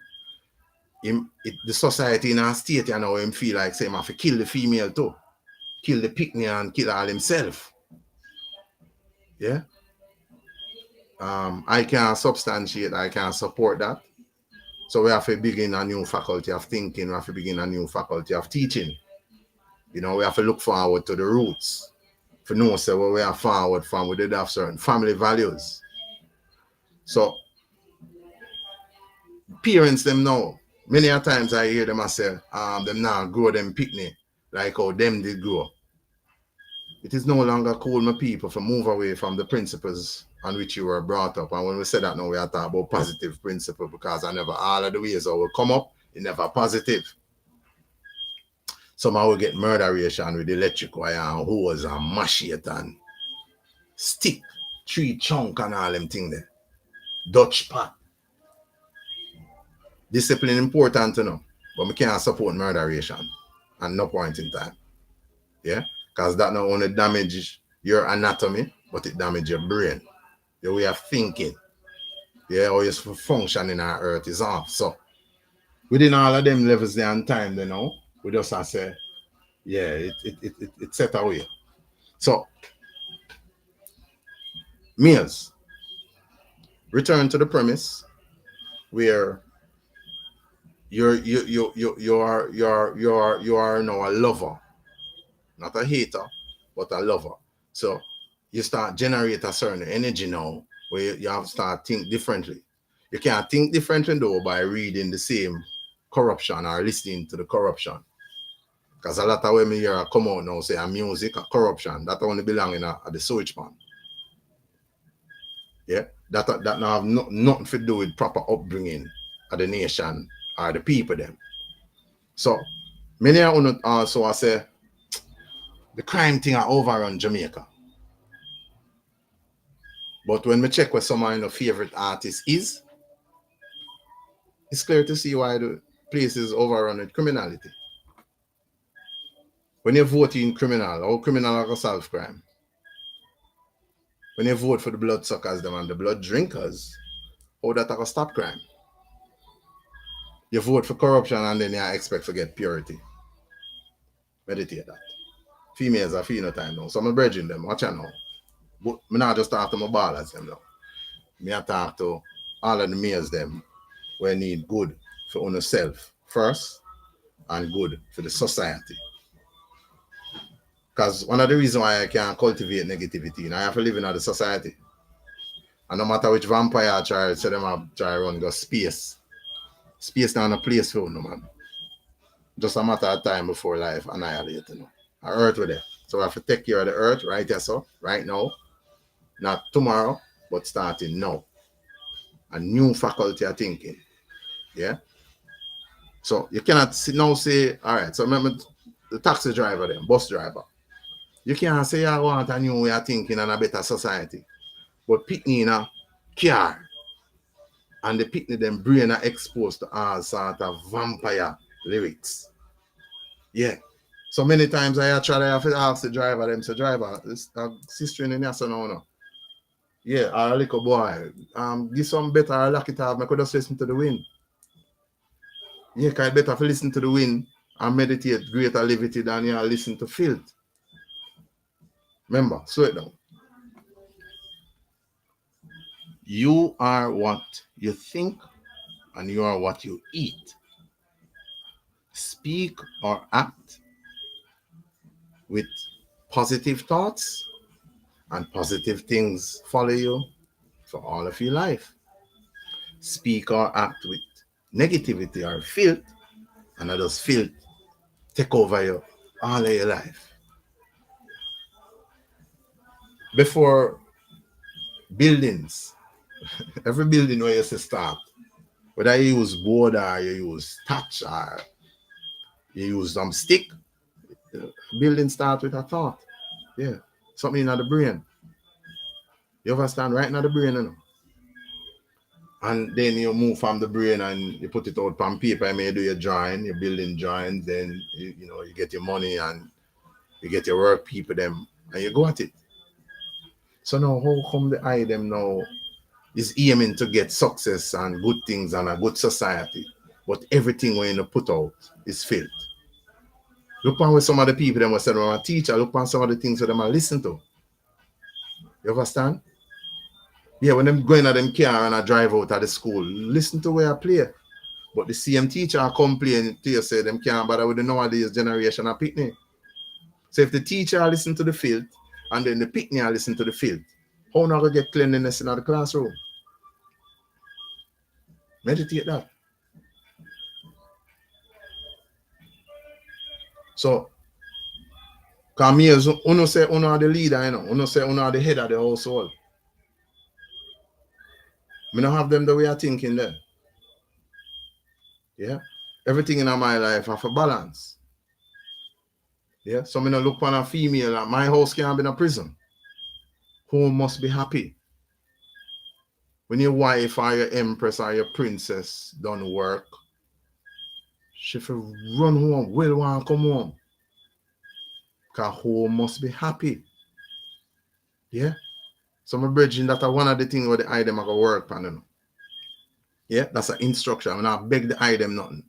The society in our state, you know, him feel like say, I have to kill the female too. Kill the picnic and kill all himself. Yeah? I can't substantiate, I can't support that. So we have to begin a new faculty of thinking, we have to begin a new faculty of teaching. You know, we have to look forward to the roots. For know say where we are forward from, we did have certain family values. So parents them know. Many a times I hear them I say, them now grow them picnic like how them did grow. It is no longer cool, my people, to move away from the principles on which you were brought up. And when we say that now, we are talking about positive principle because I never all of the ways I will come up, it never positive. Somehow we get murderation with electric wire and hose and machete and stick, tree chunk and all them things there. Dutch pot. Discipline important to know, but we can't support murderation at no point in time. Yeah? Because that not only damage your anatomy, but it damage your brain. Your way of thinking. Yeah, how you function in our earth is off. So within all of them levels there and time, you know, we just have to say, yeah, it set away. So males, return to the premise where you are now a lover, not a hater, but a lover. So you start generate a certain energy now where you have to start think differently. You can't think differently though by reading the same corruption or listening to the corruption. Because a lot of women here come out now say music or corruption that only belong in at the sewage pond. Yeah, that now have nothing to do with proper upbringing of the nation or the people them. So many also I say the crime thing are over on Jamaica. But when we check what some of your favorite artists is, it's clear to see why the place is overrun with criminality. When you vote in criminal, how criminal are going to solve crime? When you vote for the bloodsuckers them and the blood drinkers, how that are going to stop crime? You vote for corruption and then you expect to get purity. Meditate that. Females are phenotype now. So I'm bridging them. Watch out now. But I'm not just talk to my ballers them now. Me I talk to all of the males them where need good for oneself first and good for the society. Because one of the reasons why I can't cultivate negativity, and I have to live in the society. And no matter which vampire try, so them have try run go space. Space not a place for no man. Just a matter of time before life annihilate, you know. Our earth with it. So we have to take care of the earth right here, so right now. Not tomorrow, but starting now. A new faculty of thinking. Yeah. So you cannot now say, all right, so remember the taxi driver then, bus driver. You can't say I want a new way of thinking and a better society. But picking in a car and the picnic them brain are exposed to all sort of vampire lyrics. Yeah. So many times I try to ask the driver, them say, driver, this sister in the no. Yeah, a little boy. Give some better, I lock it off. I could just listen to the wind. Yeah, because it's better to listen to the wind and meditate greater levity than you listen to filth. Remember, slow it down. You are what you think and you are what you eat. Speak or act with positive thoughts and positive things follow you for all of your life. Speak or act with negativity or filth, and those filth take over you all of your life. Before buildings, every building where you start, whether you use board or you use thatch or you use some stick, building start with a thought. Yeah, something in the brain. You understand? Right in the brain, you know. And then you move from the brain and you put it out on paper. And you do your drawing, your building drawing. Then you get your money and you get your work people them and you go at it. So now, how come the eye them now is aiming to get success and good things and a good society, but everything when you put out is filth? Look on with some of the people them was said I'm a teacher. Look on some of the things that them I listen to. You understand? Yeah, when them going at them car and I drive out of the school, listen to where I play. But the same teacher complain to you say them can't bother with the nowadays generation of picnic. So if the teacher listen to the field and then the picnic listen to the field, how not gonna get cleanliness in the classroom? Meditate that. So, come here, uno say uno are the leader, you know. Uno say uno are the head of the household. Me not have them the way I thinking there. Yeah. Everything in my life have a balance. Yeah. So me not look on a female like my house can't be in a prison. Home must be happy. When your wife or your empress or your princess done work, she will run home, well want to come home. Because home must be happy. Yeah. So my bridging that one of the things where the item I go work on. You know? Yeah, that's an instruction. I'm not beg the item nothing.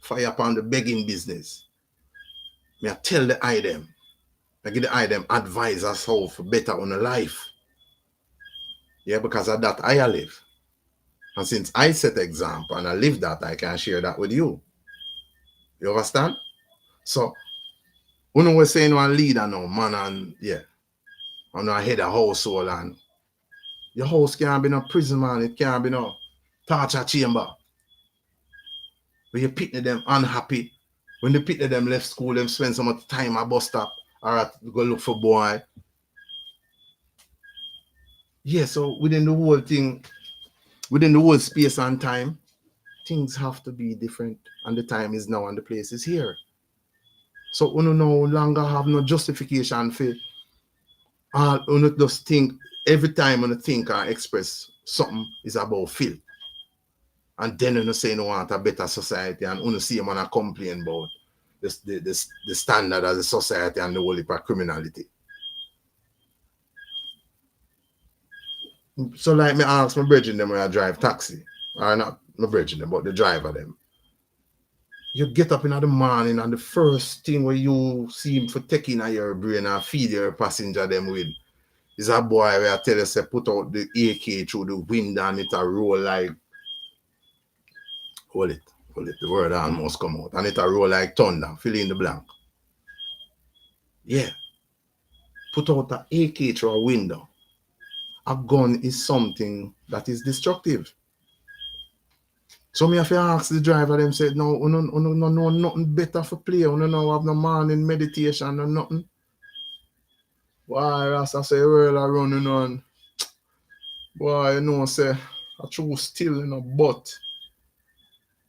Fire upon the begging business. Me I tell the item. I give the item advice as how for better on the life. Yeah, because of that I live. And since I set the example and I live that, I can share that with you. You understand? So, when we're saying one leader now, man, and yeah, I'm not head of household, and your house can't be no prison, man. It can't be no torture chamber. When you picnic them unhappy, when the picnic them left school, them spend so much time at bus stop or go look for boy. Yeah, so within the whole thing, within the whole space and time, things have to be different. And the time is now and the place is here. So we no longer have no justification for all just think every time when you think or express something is about filth. And then you say you want a better society and you see man complain about the standard of the society and the whole heap of criminality. So like me ask my brethren them when I drive taxi. Or not my brethren them, but the driver them. You get up in the morning and the first thing where you seem for taking out your brain and feed your passenger them with is a boy where I tell you say put out the AK through the window and it a roll like hold it, the word almost come out and it a roll like thunder, fill in the blank. Yeah. Put out an AK through a window. A gun is something that is destructive. So me have to ask the driver, them said, no, no, nothing better for play. No have no morning meditation or nothing. Why, Rasta say, well, I running on. Boy, you know, say, I true still, you know, but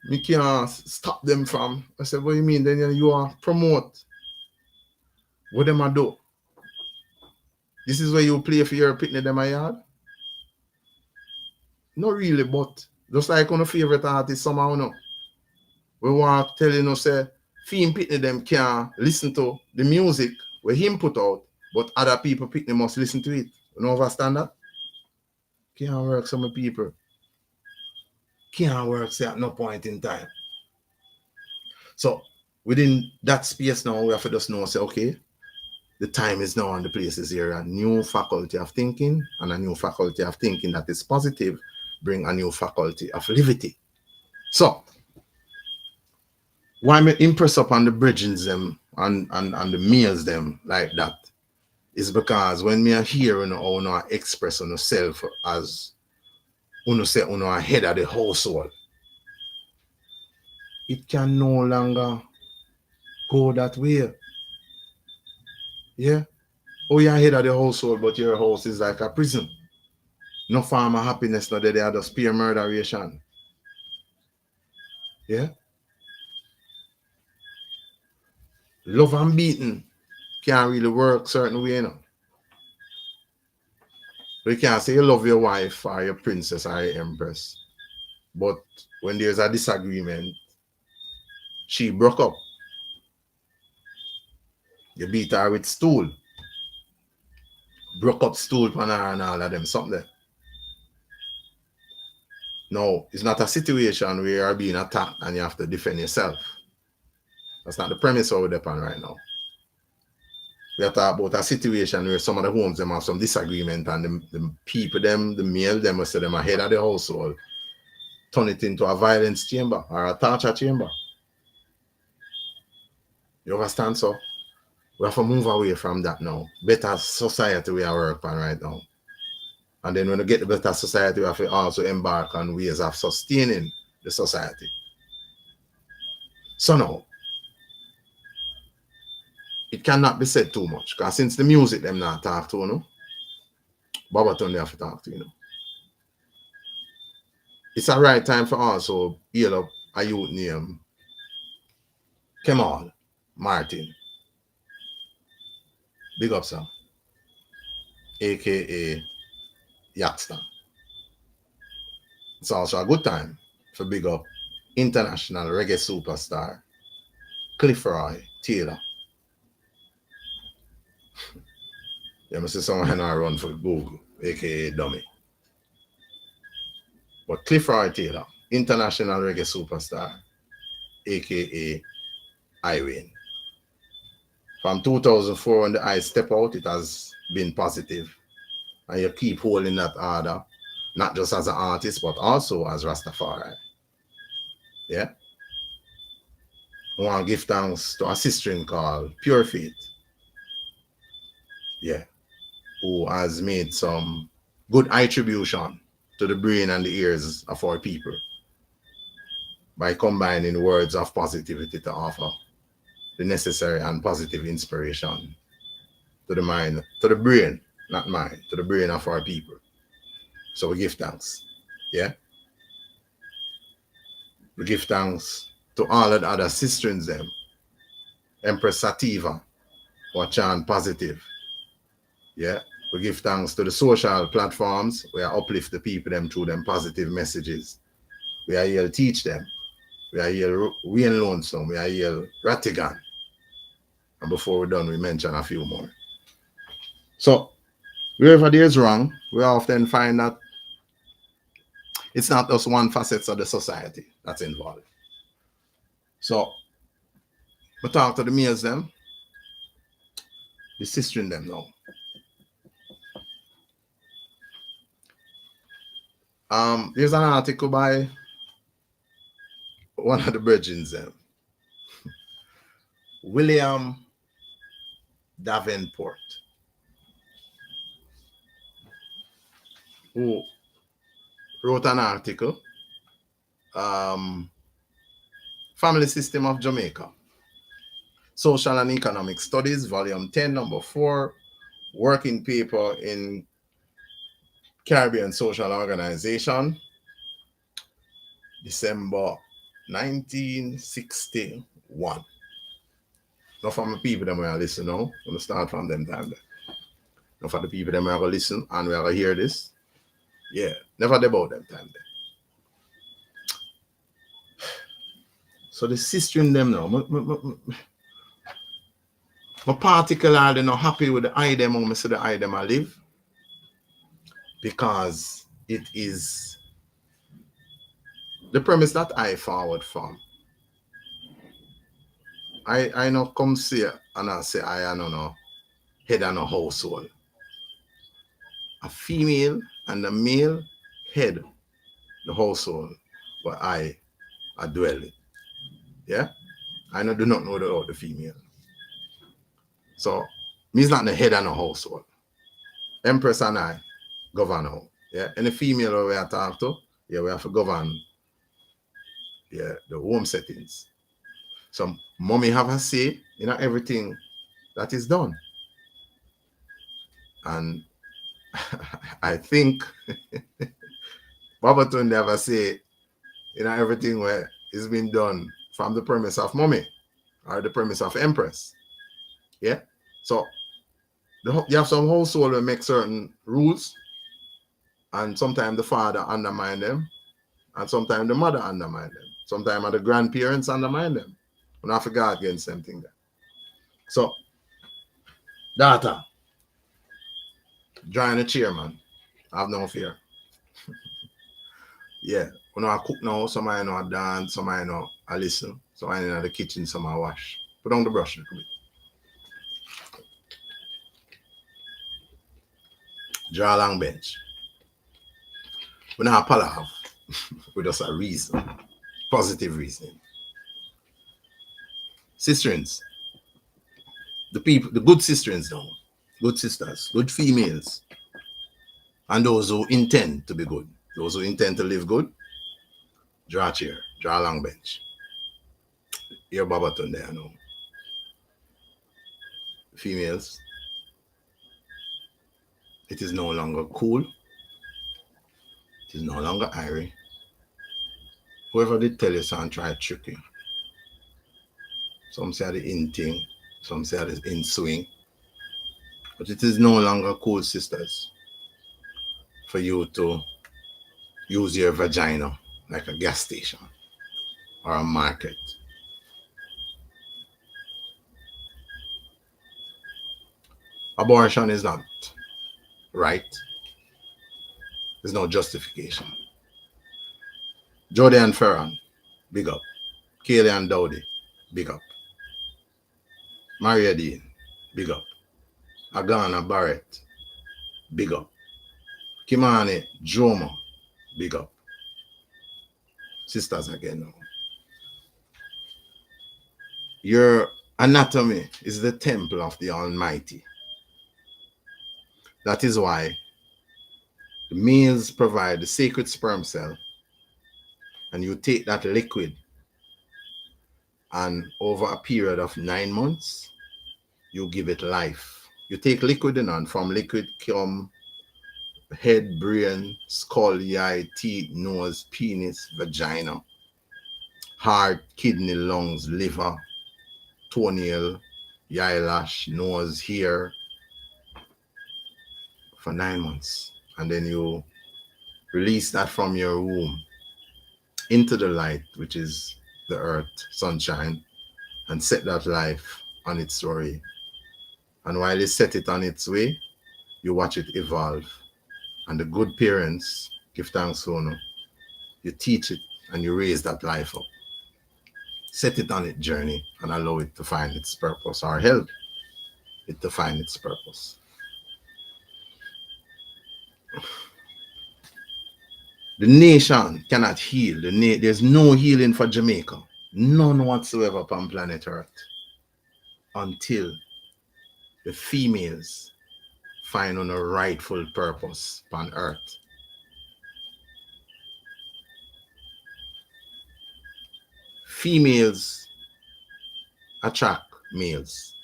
me can't stop them from. I said, what you mean? Then you are promote. What them I do? This is where you play for your picnic them a yard? Not really, but just like on a favorite artist somehow, no. We want telling us say film picnic them can listen to the music where him put out, but other people picnic must listen to it. You know understand that? Can't work some people. Can't work say at no point in time. So within that space now, we have to just know say, okay, the time is now and the place is here. A new faculty of thinking and a new faculty of thinking that is positive bring a new faculty of liberty. So why me impress upon the bridges them and the meals them like that is because when me hear you express on yourself as say head of the household, it can no longer go that way. Yeah. Oh, you're head of the household, but your house is like a prison. No form of happiness, no, they are just peer murderation. Yeah. Love and beating can't really work certain way, you know. But you can't say you love your wife or your princess or your empress. But when there's a disagreement, she broke up. You beat her with stool. Broke up stool on her and all of them, something there. No, it's not a situation where you're being attacked and you have to defend yourself. That's not the premise of the pan right now. We are talking about a situation where some of the homes them have some disagreement and the people them, the male them, say them ahead of the household, turn it into a violence chamber or a torture chamber. You understand? So we have to move away from that now. Better society we are working on right now. And then when we get the better society, we have to also embark on ways of sustaining the society. So now, it cannot be said too much, because since the music them not talk to, you know, Babatunde have to talk to, you know. It's a right time for also heal up a youth name, Kemal Martin. Big up, sir. AKA Yaxter. It's also a good time for big up international reggae superstar Cliffroy Taylor. You must see someone who run for Google, aka Dummy. But Cliffroy Taylor, international reggae superstar, aka Iwin. From 2004 when the I step out, it has been positive. And you keep holding that order, not just as an artist, but also as Rastafari. Yeah? I want to give thanks to a sister called Pure Faith. Yeah. Who has made some good attribution to the brain and the ears of our people by combining words of positivity to offer the necessary and positive inspiration to the mind, to the brain, not mind, to the brain of our people. So we give thanks. Yeah? We give thanks to all of the other sisters them. Empress Sativa, who chant positive. Yeah? We give thanks to the social platforms where I uplift the people them through them positive messages. We are here to teach them. We are here Wayne Lonesome. We are here Rattigan. And before we're done, we mention a few more. So, wherever there's wrong, we often find that it's not just one facet of the society that's involved. So I talk to the males them, the sister in them now. There's an article by one of the virgins them, William Davenport, who wrote an article, Family System of Jamaica, Social and Economic Studies, Volume 10, Number 4, Working Paper in Caribbean Social Organization, December 1961. Now for my people that will listen now, I'm going to start from them time there. Now for the people that will listen and we will hear this, yeah, never about them time there. So the sister in them now, I'm particularly not happy with the item when I see the item I live, because it is the premise that I forward from. I not come see and I say I don't know head on a household. A female and a male head the household, but I dwell it. Yeah? I do not know the female. So me's not the head on a household. Empress and I govern how. Yeah. And the female we are talk to, yeah, we have to govern, yeah, the home settings. So mommy have a say in everything that is done. And I think Babatunde have a say in everything where it's been done from the premise of mommy or the premise of empress. Yeah. So you have some household that make certain rules, and sometimes the father undermine them, and sometimes the mother undermine them. Sometimes the grandparents undermine them. And I forgot against something there. So, daughter, join the chairman. Have no fear. Yeah. When I cook now, somebody know I dance, somebody know I listen, somebody in the kitchen, somebody wash. Put on the brush a little bit. Draw a long bench. We don't have palaver. We just a reason. Positive reasoning. Sisterins. The people, the good sisterins now. Good sisters, good females. And those who intend to be good. Those who intend to live good. Draw a chair. Draw a long bench. Here Babatunde there now. Females. It is no longer cool. It is no longer airy. Whoever did tell you something, try to trick you. Some say the in thing, some say the in swing. But it is no longer cool, sisters, for you to use your vagina like a gas station or a market. Abortion is not right. There's no justification. Jody and Ferran, big up. Kaylee and Dowdy, big up. Maria Dean, big up. Agana Barrett, big up. Kimani Joma, big up. Sisters again now. Your anatomy is the temple of the Almighty. That is why the males provide the sacred sperm cell, and you take that liquid, and over a period of 9 months, you give it life. You take liquid in, and from liquid come head, brain, skull, eye, teeth, nose, penis, vagina, heart, kidney, lungs, liver, toenail, eyelash, nose, hair, for 9 months. And then you release that from your womb into the light, which is the earth, sunshine, and set that life on its way. And while you set it on its way, you watch it evolve. And the good parents, give thanks, Sono, you teach it and you raise that life up. set it on its journey and allow it to find its purpose, or help it to find its purpose. The nation cannot heal. There's no healing for Jamaica, none whatsoever upon planet Earth, until the females find on a rightful purpose upon Earth. Females attract males.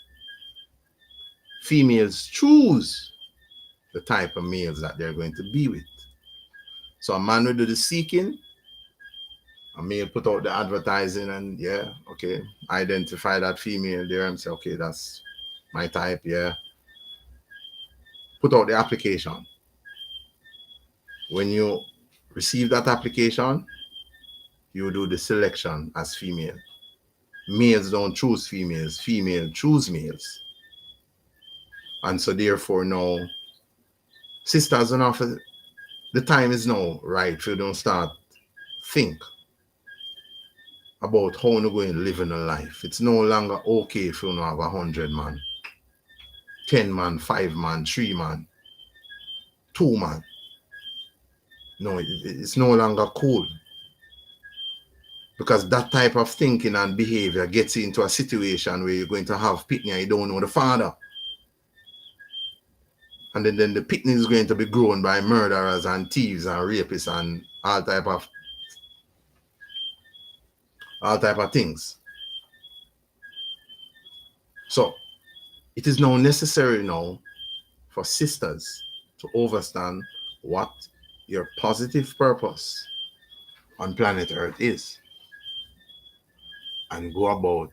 Females choose the type of males that they're going to be with. So a man will do the seeking, a male put out the advertising, and yeah, okay, identify that female there and say, okay, that's my type, yeah. Put out the application. When you receive that application, you do the selection as female. Males don't choose females, females choose males. And so therefore now, sisters don't offer, the time is now right if you don't start think about how you're going to live in a life. It's no longer okay if you don't have 100 man, 10 man, 5 man, 3 man, 2 man. No, it's no longer cool. Because that type of thinking and behavior gets you into a situation where you're going to have picnic and you don't know the father. And then the picnic is going to be grown by murderers and thieves and rapists and all type of things. So it is now necessary now for sisters to understand what your positive purpose on planet Earth is, and go about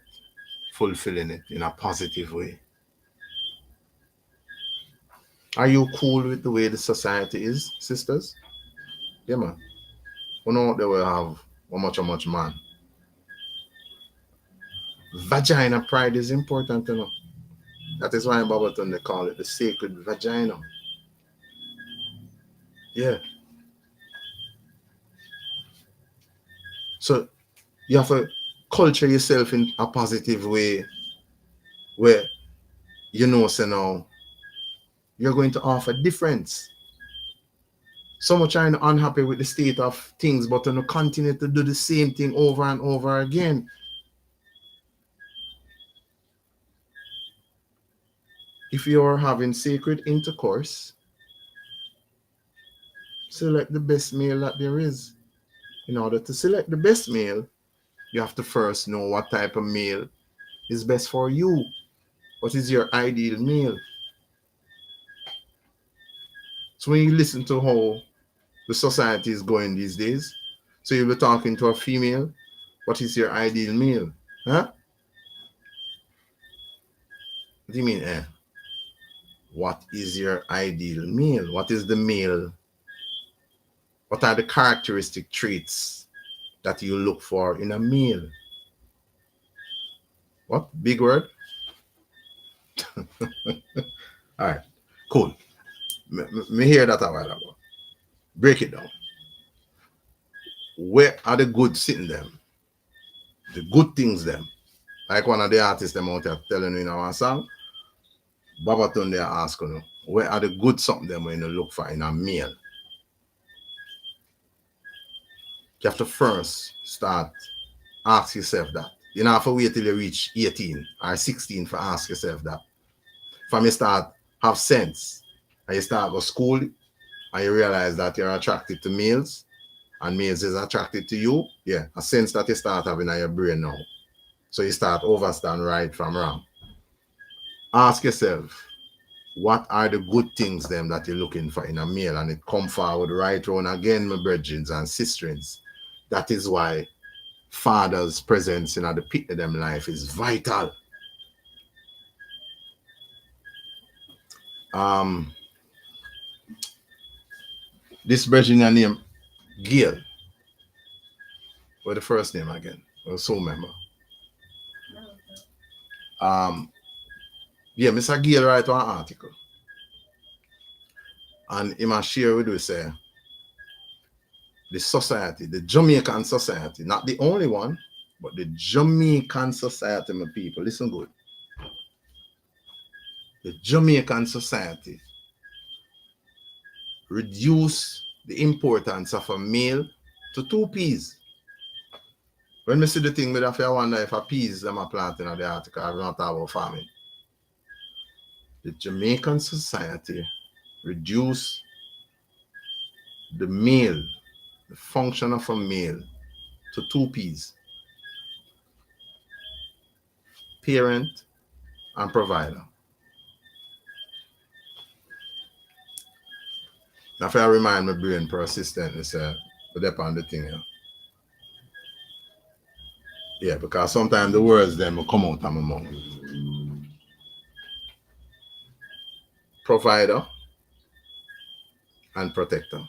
fulfilling it in a positive way. Are you cool with the way the society is, sisters? Yeah, man. You know they will have how much man. Vagina pride is important, you know. That is why in Babatunde they call it the sacred vagina. Yeah. So you have to culture yourself in a positive way where you know, so now you're going to offer difference. Some are trying to unhappy with the state of things, but you continue to do the same thing over and over again. If you're having sacred intercourse, select the best male that there is. In order to select the best male, you have to first know what type of male is best for you. What is your ideal male? So when you listen to how the society is going these days, so you'll be talking to a female, what is your ideal male? Huh? What do you mean, eh? What is your ideal male? What is the male? What are the characteristic traits that you look for in a male? What? Big word? All right, cool. Me hear that a while ago. Break it down. Where are the good sitting them? The good things them. Like one of the artists them out there telling you in our song, Babatunde ask you, where are the good something them when you look for in a male? You have to first start ask yourself that. You don't have to wait till you reach 18 or 16 for ask yourself that. From you start have sense and you start go school and you realize that you're attracted to males and males is attracted to you, yeah, a sense that you start having in your brain now. So you start understand right from wrong. Ask yourself, what are the good things them that you're looking for in a male? And it come forward right round again, my brethren and sisters. That is why father's presence in the pit of them life is vital. This brethren name Gail. What's the first name again? I so remember. Yeah, Mr. Gail write one article. And he must share with us say the society, the Jamaican society, not the only one, But the Jamaican society, my people, listen good. The Jamaican society reduce the importance of a male to 2 peas. When we see the thing, I wonder if a peas them are planting in the article, I'm not talking about farming. The Jamaican society reduce the male, the function of a male, to 2 P's. Parent and provider. Now, if I remind my brain persistently, say, but depend on the thing, yeah. Yeah, because sometimes the words them will come out of my mouth. Provider and protector.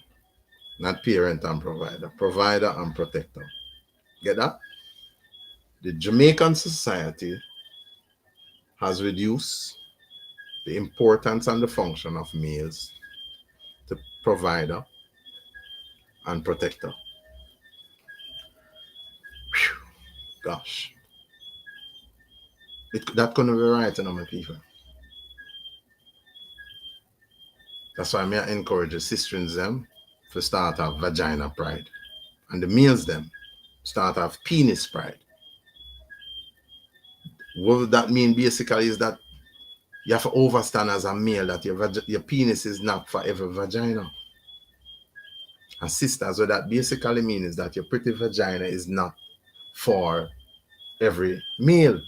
Not parent and provider. Provider and protector. Get that? The Jamaican society has reduced the importance and the function of males to provider and protector. Whew, gosh. That couldn't be right, you know, my people. That's why I encourage the sisters them to start have vagina pride. And the males them start have penis pride. What that mean basically is that you have to understand as a male that your penis is not for every vagina. And sisters, what that basically means is that your pretty vagina is not for every male.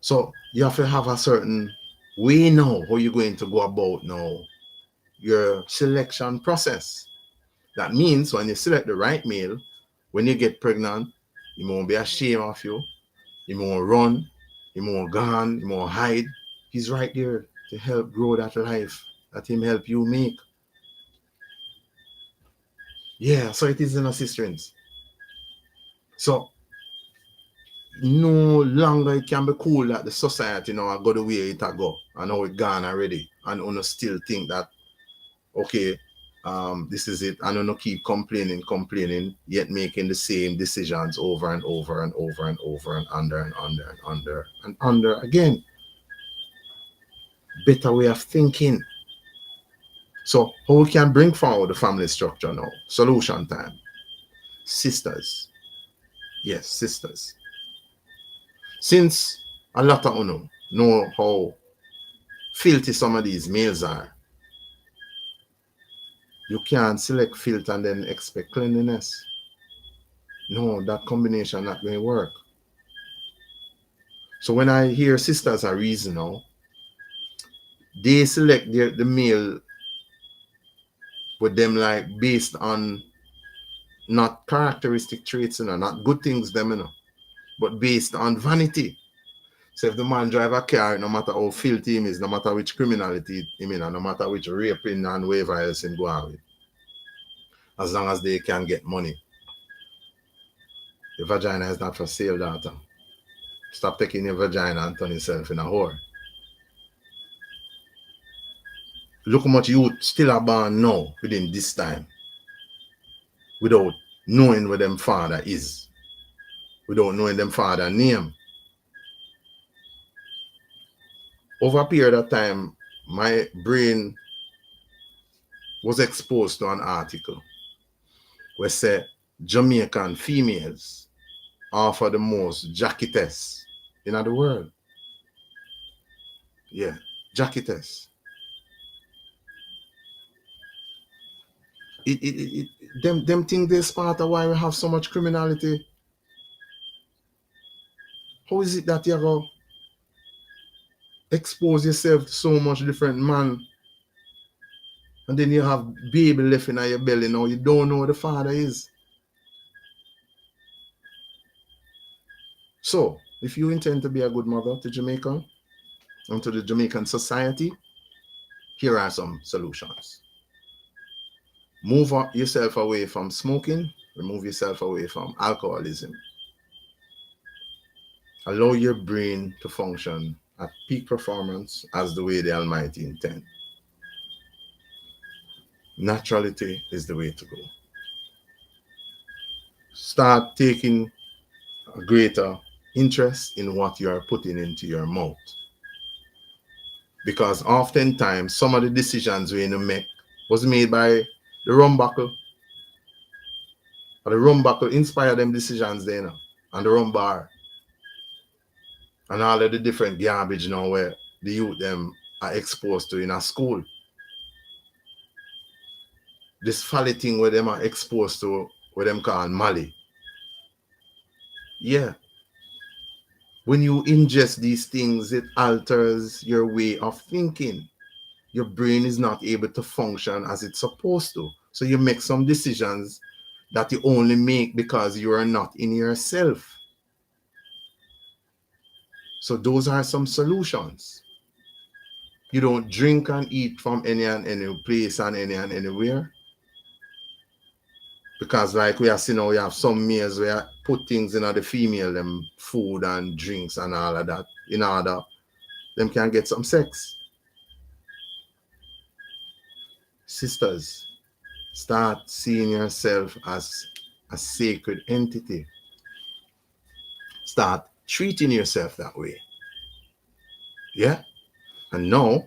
So you have to have a certain way now how you're going to go about now your selection process. That means when you select the right male, when you get pregnant, he won't be ashamed of you, he won't run, he won't gone, he won't hide. He's right there to help grow that life that him help you make. Yeah, so it is in assistance. So no longer it can be cool that the society now I go the way it a go and now it gone already. And you still think that okay, this is it, and you keep complaining, yet making the same decisions over and over and over and over and under and under and under and under again. Better way of thinking. So how we can bring forward the family structure now? Solution time. Sisters. Yes, sisters. Since a lot of you know how filthy some of these males are, you can't select filth and then expect cleanliness. No, that combination not going to work. So when I hear sisters are reason now, they select the male with them like based on not characteristic traits, not good things them, but based on vanity. So if the man drive a car, no matter how filthy him is, no matter which criminality him in, no matter which raping and whatever else him go on with, as long as they can get money. The vagina is not for sale, daughter. Stop taking your vagina and turn yourself in a whore. Look how much youth still are born now within this time without knowing where them father is, without knowing them father name. Over a period of time, my brain was exposed to an article where said Jamaican females offer the most jacketess in the world. Yeah, jacketess. Them think this part of why we have so much criminality. How is it that you go expose yourself to so much different man and then you have baby left in your belly now, you don't know who the father is? So, if you intend to be a good mother to Jamaica and to the Jamaican society, here are some solutions. Move yourself away from smoking, remove yourself away from alcoholism. Allow your brain to function at peak performance as the way the Almighty intends. Naturality is the way to go. start taking a greater interest in what you are putting into your mouth. Because oftentimes some of the decisions we make was made by the rum buckle. Or the rum buckle inspired them decisions there now. And the rum bar. And all of the different garbage now where the youth them are exposed to in a school. This folly thing where them are exposed to what them call Mali. Yeah. When you ingest these things, it alters your way of thinking. Your brain is not able to function as it's supposed to. So you make some decisions that you only make because you are not in yourself. So those are some solutions. You don't drink and eat from any and any place and any and anywhere. Because like we are seeing now, we have some meals where put things in the female, them food and drinks and all of that, in order them can get some sex. Sisters, start seeing yourself as a sacred entity. Start treating yourself that way. Yeah? And now,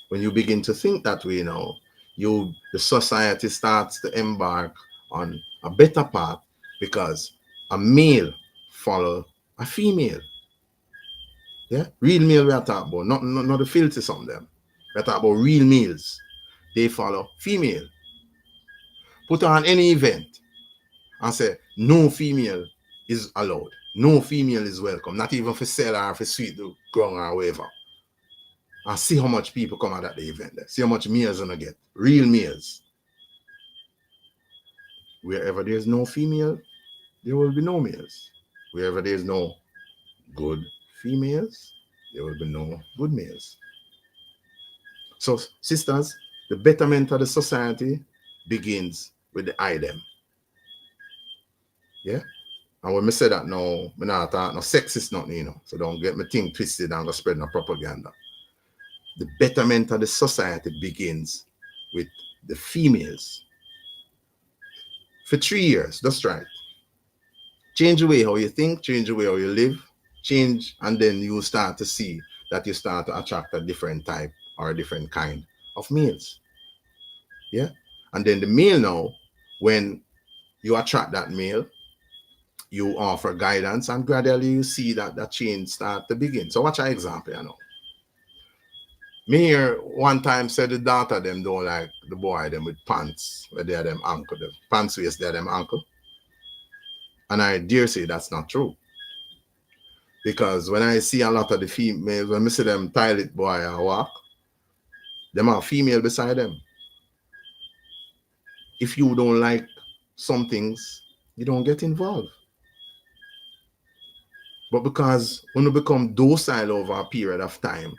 when you begin to think that way now, the society starts to embark on a better path because a male follow a female. Yeah? Real male we are talking about, not the filthy some of them. We are talking about real males. They follow female. Put on any event and say, no female is allowed. No female is welcome. Not even for sell or for sweet the ground or whatever. And see how much people come out at the event there. See how much males gonna get. Real males. Wherever there's no female, there will be no males. Wherever there's no good females, there will be no good males. So, sisters, the betterment of the society begins with the I them. Yeah? And when I say that now, I'm not talking no sexist nothing, you know. So don't get me thing twisted and go spread no propaganda. The betterment of the society begins with the females. For 3 years, that's right. Change the way how you think, change the way how you live, change, and then you start to see that you start to attract a different type or a different kind of males. Yeah? And then the male now, when you attract that male, you offer guidance, and gradually you see that change start to begin. So watch an example, you know. Me here one time said the daughter them don't like the boy them with pants where they are them ankle, the pants waist they are them ankle. And I dare say that's not true. Because when I see a lot of the females, when I see them toilet boy walk, them are female beside them. If you don't like some things, you don't get involved. But because when you become docile over a period of time,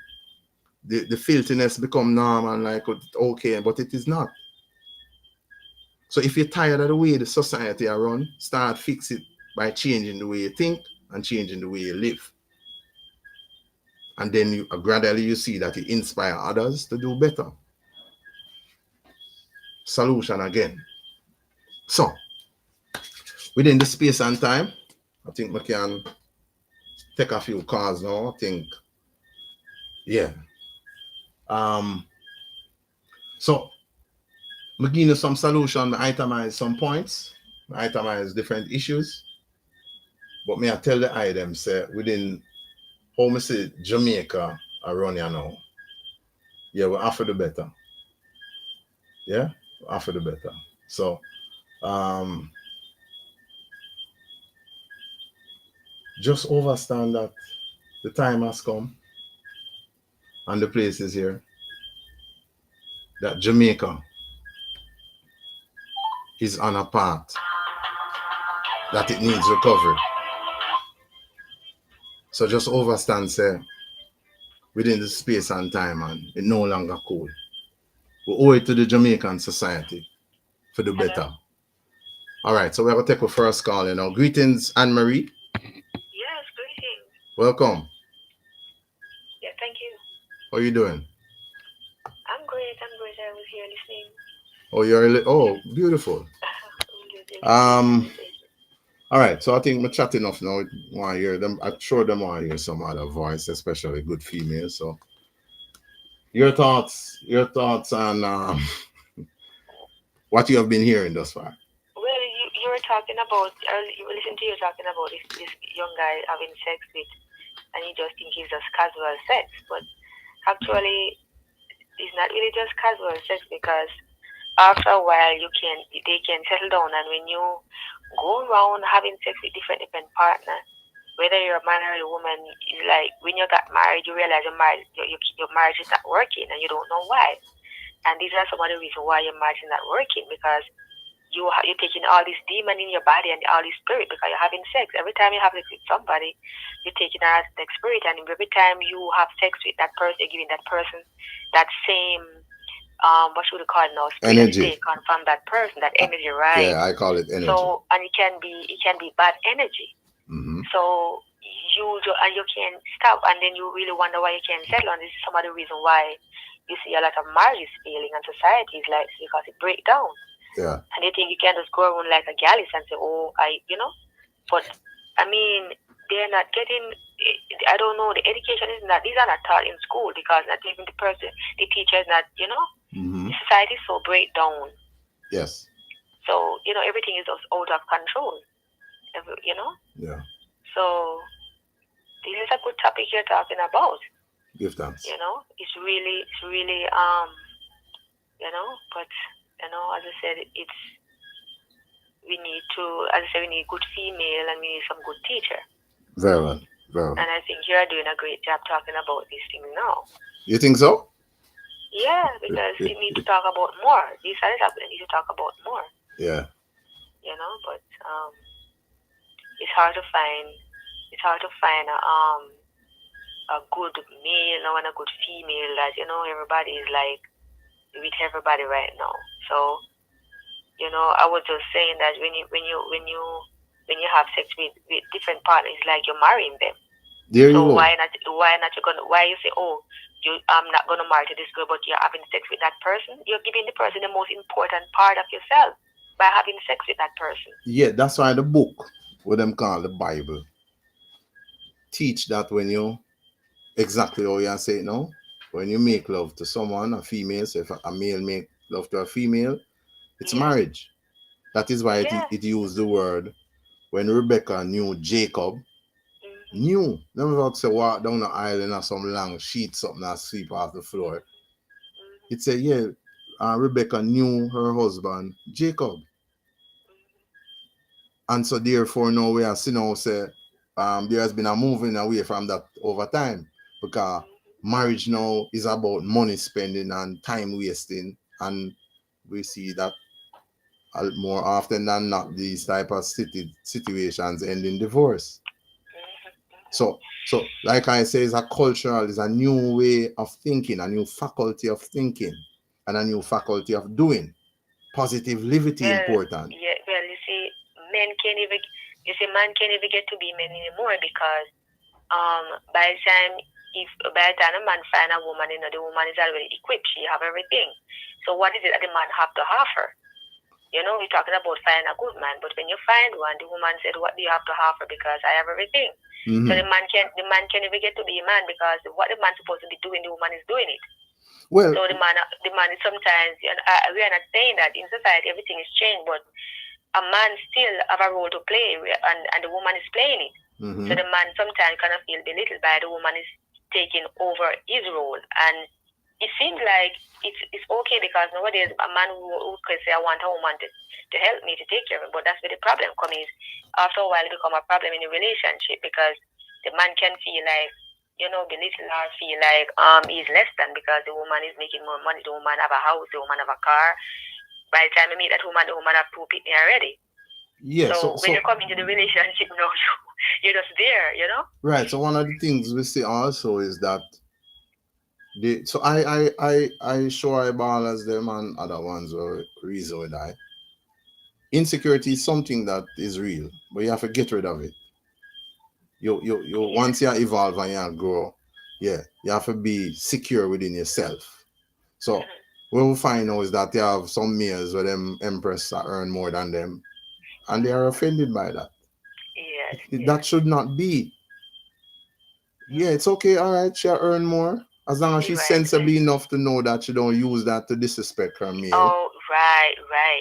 the filthiness become normal and like okay, but it is not. So if you're tired of the way the society are run, start fix it by changing the way you think and changing the way you live. And then you gradually you see that you inspire others to do better. Solution again. So within the space and time, I think we can take a few calls now. I think, yeah. So I'm giving you some solution, I itemize some points, I itemize different issues. But may I tell the item say within how me say Jamaica around here now. Yeah, we offer the better. Yeah, we offer the better. So just understand that the time has come and the place is here. That Jamaica is on a path that it needs recovery. So just understand, say, within the space and time, and it no longer cool. We owe it to the Jamaican society for the better. All right, so we're going to take a first call, you know. Greetings, Anne-Marie. Yes, greetings. Welcome. Yeah, thank you. How are you doing? I'm great. I was here listening. Oh, beautiful. All right, so I think we're chatting enough now. Want to hear them? I'm sure them want to hear some other voice, especially good females. So your thoughts on what you have been hearing thus far. Well, you were talking about, you listen to you talking about this young guy having sex with, and you just think he's just casual sex, but actually, it's not really just casual sex because after a while they can settle down, and when you go around having sex with different partners, whether you're a man or a woman, it's like when you got married, you realize your marriage is not working, and you don't know why. And these are some of the reasons why your marriage is not working, because you're taking all this demon in your body and all this spirit because you're having sex. Every time you have sex with somebody, you're taking that spirit, and every time you have sex with that person, you're giving that person that same what should we call it now? Spirit Energy. take on from that person, that energy, right? Yeah, I call it energy. So, and it can be bad energy. Mm-hmm. So you can't stop, and then you really wonder why you can't settle. And this is some of the reason why you see a lot of marriages failing and societies, like, because it break down. Yeah. And they think you can just go around like a gallus and say, oh, but I mean, they're not getting, I don't know, the education is not, these are not taught in school, because not even the teacher is not, Mm-hmm. the society is so breakdown. Yes. So, everything is just out of control, Yeah. So, this is a good topic you're talking about. Give thanks. It's really, but, as I said, we need good female, and we need some good teacher. Very well. Very well. And I think you're doing a great job talking about this thing now. You think so? Yeah, because we need to talk about more. These are the topics we need to talk about more. Yeah. But it's hard to find a good male and a good female that everybody is like with everybody right now. So I was just saying that when you have sex with different partners, it's like you're marrying them. There you So go. why you say, oh, I'm not gonna marry to this girl, but you're having sex with that person? You're giving the person the most important part of yourself by having sex with that person. Yeah, that's why the book, what them call the Bible, teach that when you exactly how you say it now. When you make love to someone, a female, so if a male make love to a female, it's marriage. That is why it used the word when Rebecca knew Jacob. Knew. Never about to say walk down the island or some long sheet, something that sweep off the floor. It said, yeah, Rebecca knew her husband, Jacob. And so therefore now we are seeing now say there has been a moving away from that over time, because marriage now is about money spending and time wasting, and we see that more often than not these type of situations end in divorce. So like I say, it's a new way of thinking, a new faculty of thinking, and a new faculty of doing. Positive liberty important. Yeah, well, you see, man can't even get to be men anymore, because by the time a man find a woman, the woman is already equipped. She have everything. So what is it that the man have to offer? We're talking about finding a good man, but when you find one, the woman said, "What do you have to offer? Because I have everything." Mm-hmm. So the man can't even get to be a man, because what the man's supposed to be doing, the woman is doing it. Well, so the man is sometimes, we are not saying that in society everything is changed, but a man still have a role to play, and the woman is playing it. Mm-hmm. So the man sometimes kind of feel belittled by the woman is taking over his role, and it seems like it's okay, because nowadays a man who could say, I want a woman to help me, to take care of me, but that's where the problem comes. After a while it become a problem in a relationship, because the man can feel like, belittle, or feel like he's less than, because the woman is making more money, the woman have a house, the woman have a car. By the time you meet that woman, the woman have 2 people already. Yeah, so when you come into the relationship now, you're just there, Right. So one of the things we see also is that so I show eyeballs them and other ones were reason with I. Insecurity is something that is real, but you have to get rid of it. You once you evolve and you grow, you have to be secure within yourself. So what we find now is that they have some males where them empress earn more than them, and they are offended by that. That should not be. Yeah, it's okay. All right, she'll earn more as long as she's sensibly enough to know that she don't use that to disrespect her male. Oh, right.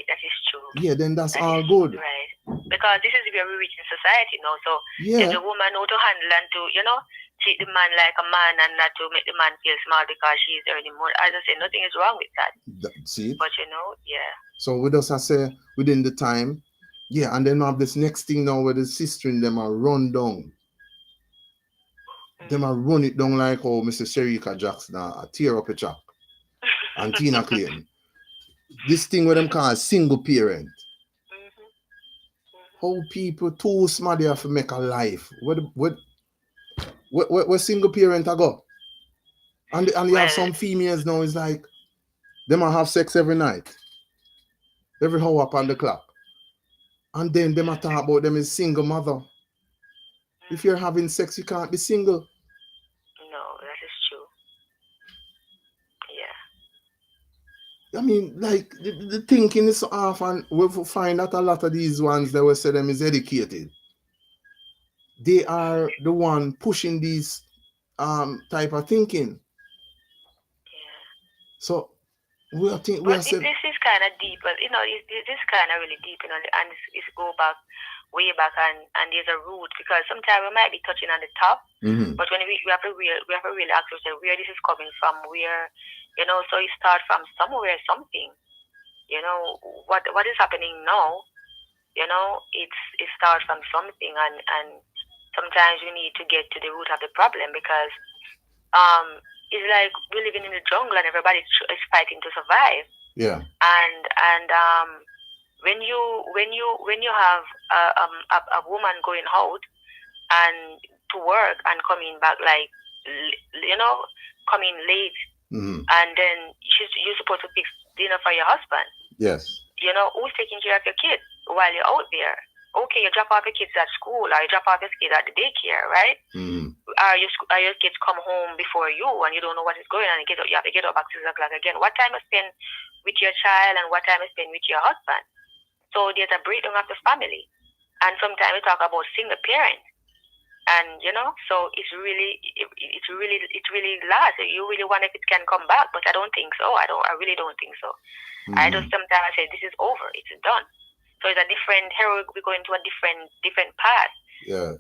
That is true. Yeah, then that's all good. Right. Because this is where we reach in society now. So if the woman know to handle and to, treat the man like a man and not to make the man feel small because she is earning more. As I say, nothing is wrong with that. See? But yeah. So we just say within the time, yeah, and then have this next thing now where the sister in them are run down. Them are run it down like how Mr. Sherika Jackson tear up a chop. And Tina Clayton. This thing where them call single parent. How people too smart they have to make a life. Where single parent I go? And you have some females now, it's like them might have sex every night. Every hour upon the clock. And then them talk about them as single mother. If you're having sex, you can't be single. No, that is true. Yeah. I mean, like, the thinking is off, and we find that a lot of these ones that we say them is educated. They are the one pushing these type of thinking. Yeah. So this is kind of deep, this is kind of really deep, and it's go back way back, and there's a root, because sometimes we might be touching on the top, but when we have to really ask ourselves where this is coming from, where, so you start from somewhere, something, what is happening now, it starts from something, and sometimes we need to get to the root of the problem, because it's like we're living in the jungle and everybody is fighting to survive. Yeah. And when you have a woman going out and to work and coming back coming late, and then you're supposed to fix dinner for your husband. Yes. Who's taking care of your kids while you're out there? Okay, you drop off your kids at school, or you drop off your kids at the daycare, right? Are your kids come home before you, and you don't know what is going on, and you have to get up at 6 o'clock again. What time you spend with your child, and what time you spend with your husband? So there's a breakdown of the family, and sometimes we talk about single parent, and so it's really lost. You really wonder if it can come back, but I don't think so. I really don't think so. I just sometimes say this is over, it's done. So it's a different heroic. We're going to a different path. Yeah.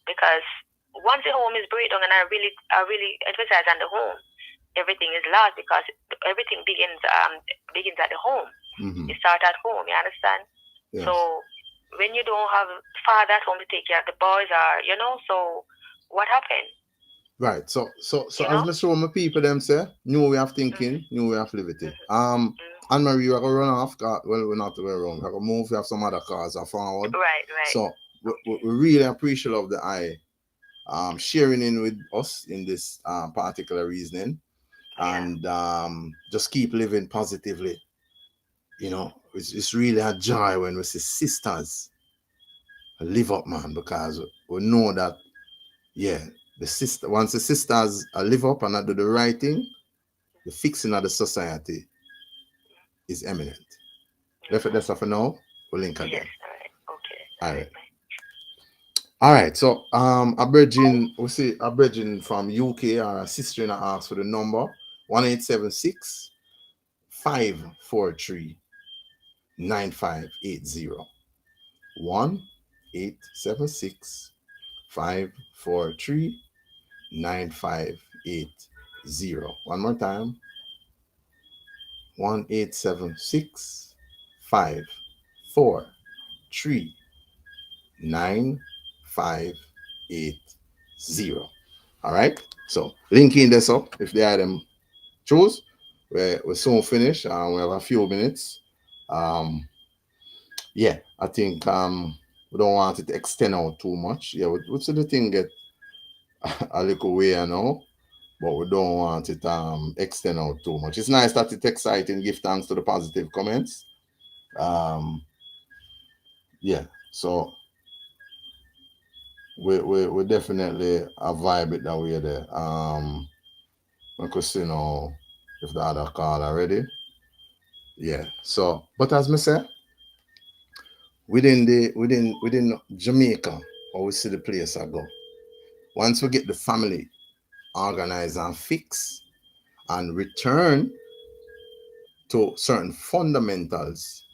Because once the home is breakdown, and I really emphasize on the home, everything is lost, because everything begins at the home. It starts at home. You understand? Yes. So when you don't have father at home to take care of the boys, so what happened? Right. So as I show my people them say, new way of thinking, new way of living. Anne-Marie, we're going to run off. Well, we're not going around. We're going to move. We have some other cars are forward. Right. So we really appreciate of the eye sharing in with us in this particular reasoning. And just keep living positively. It's really a joy when we see sisters live up, man, because we know that, once the sisters live up and do the right thing, the fixing of the society is imminent. That's for now. We'll link again. Yes, all right. Okay. All right. So a virgin from UK, or a sister in asked for the number 1876 543 9580. 1876 543 9580. One more time. 1876 543 9580. All right. So linking this up if the item choose. We're soon finished. We have a few minutes. I think we don't want it to extend out too much. Yeah, we see the thing get a little way now, but we don't want it extend out too much. It's nice that it's exciting. Give thanks to the positive comments. So we definitely a vibe it that way there. We could see now if the other call already. Yeah. So, but as me say, within Jamaica, or we see the place I go. Once we get the family organized and fixed and return to certain fundamentals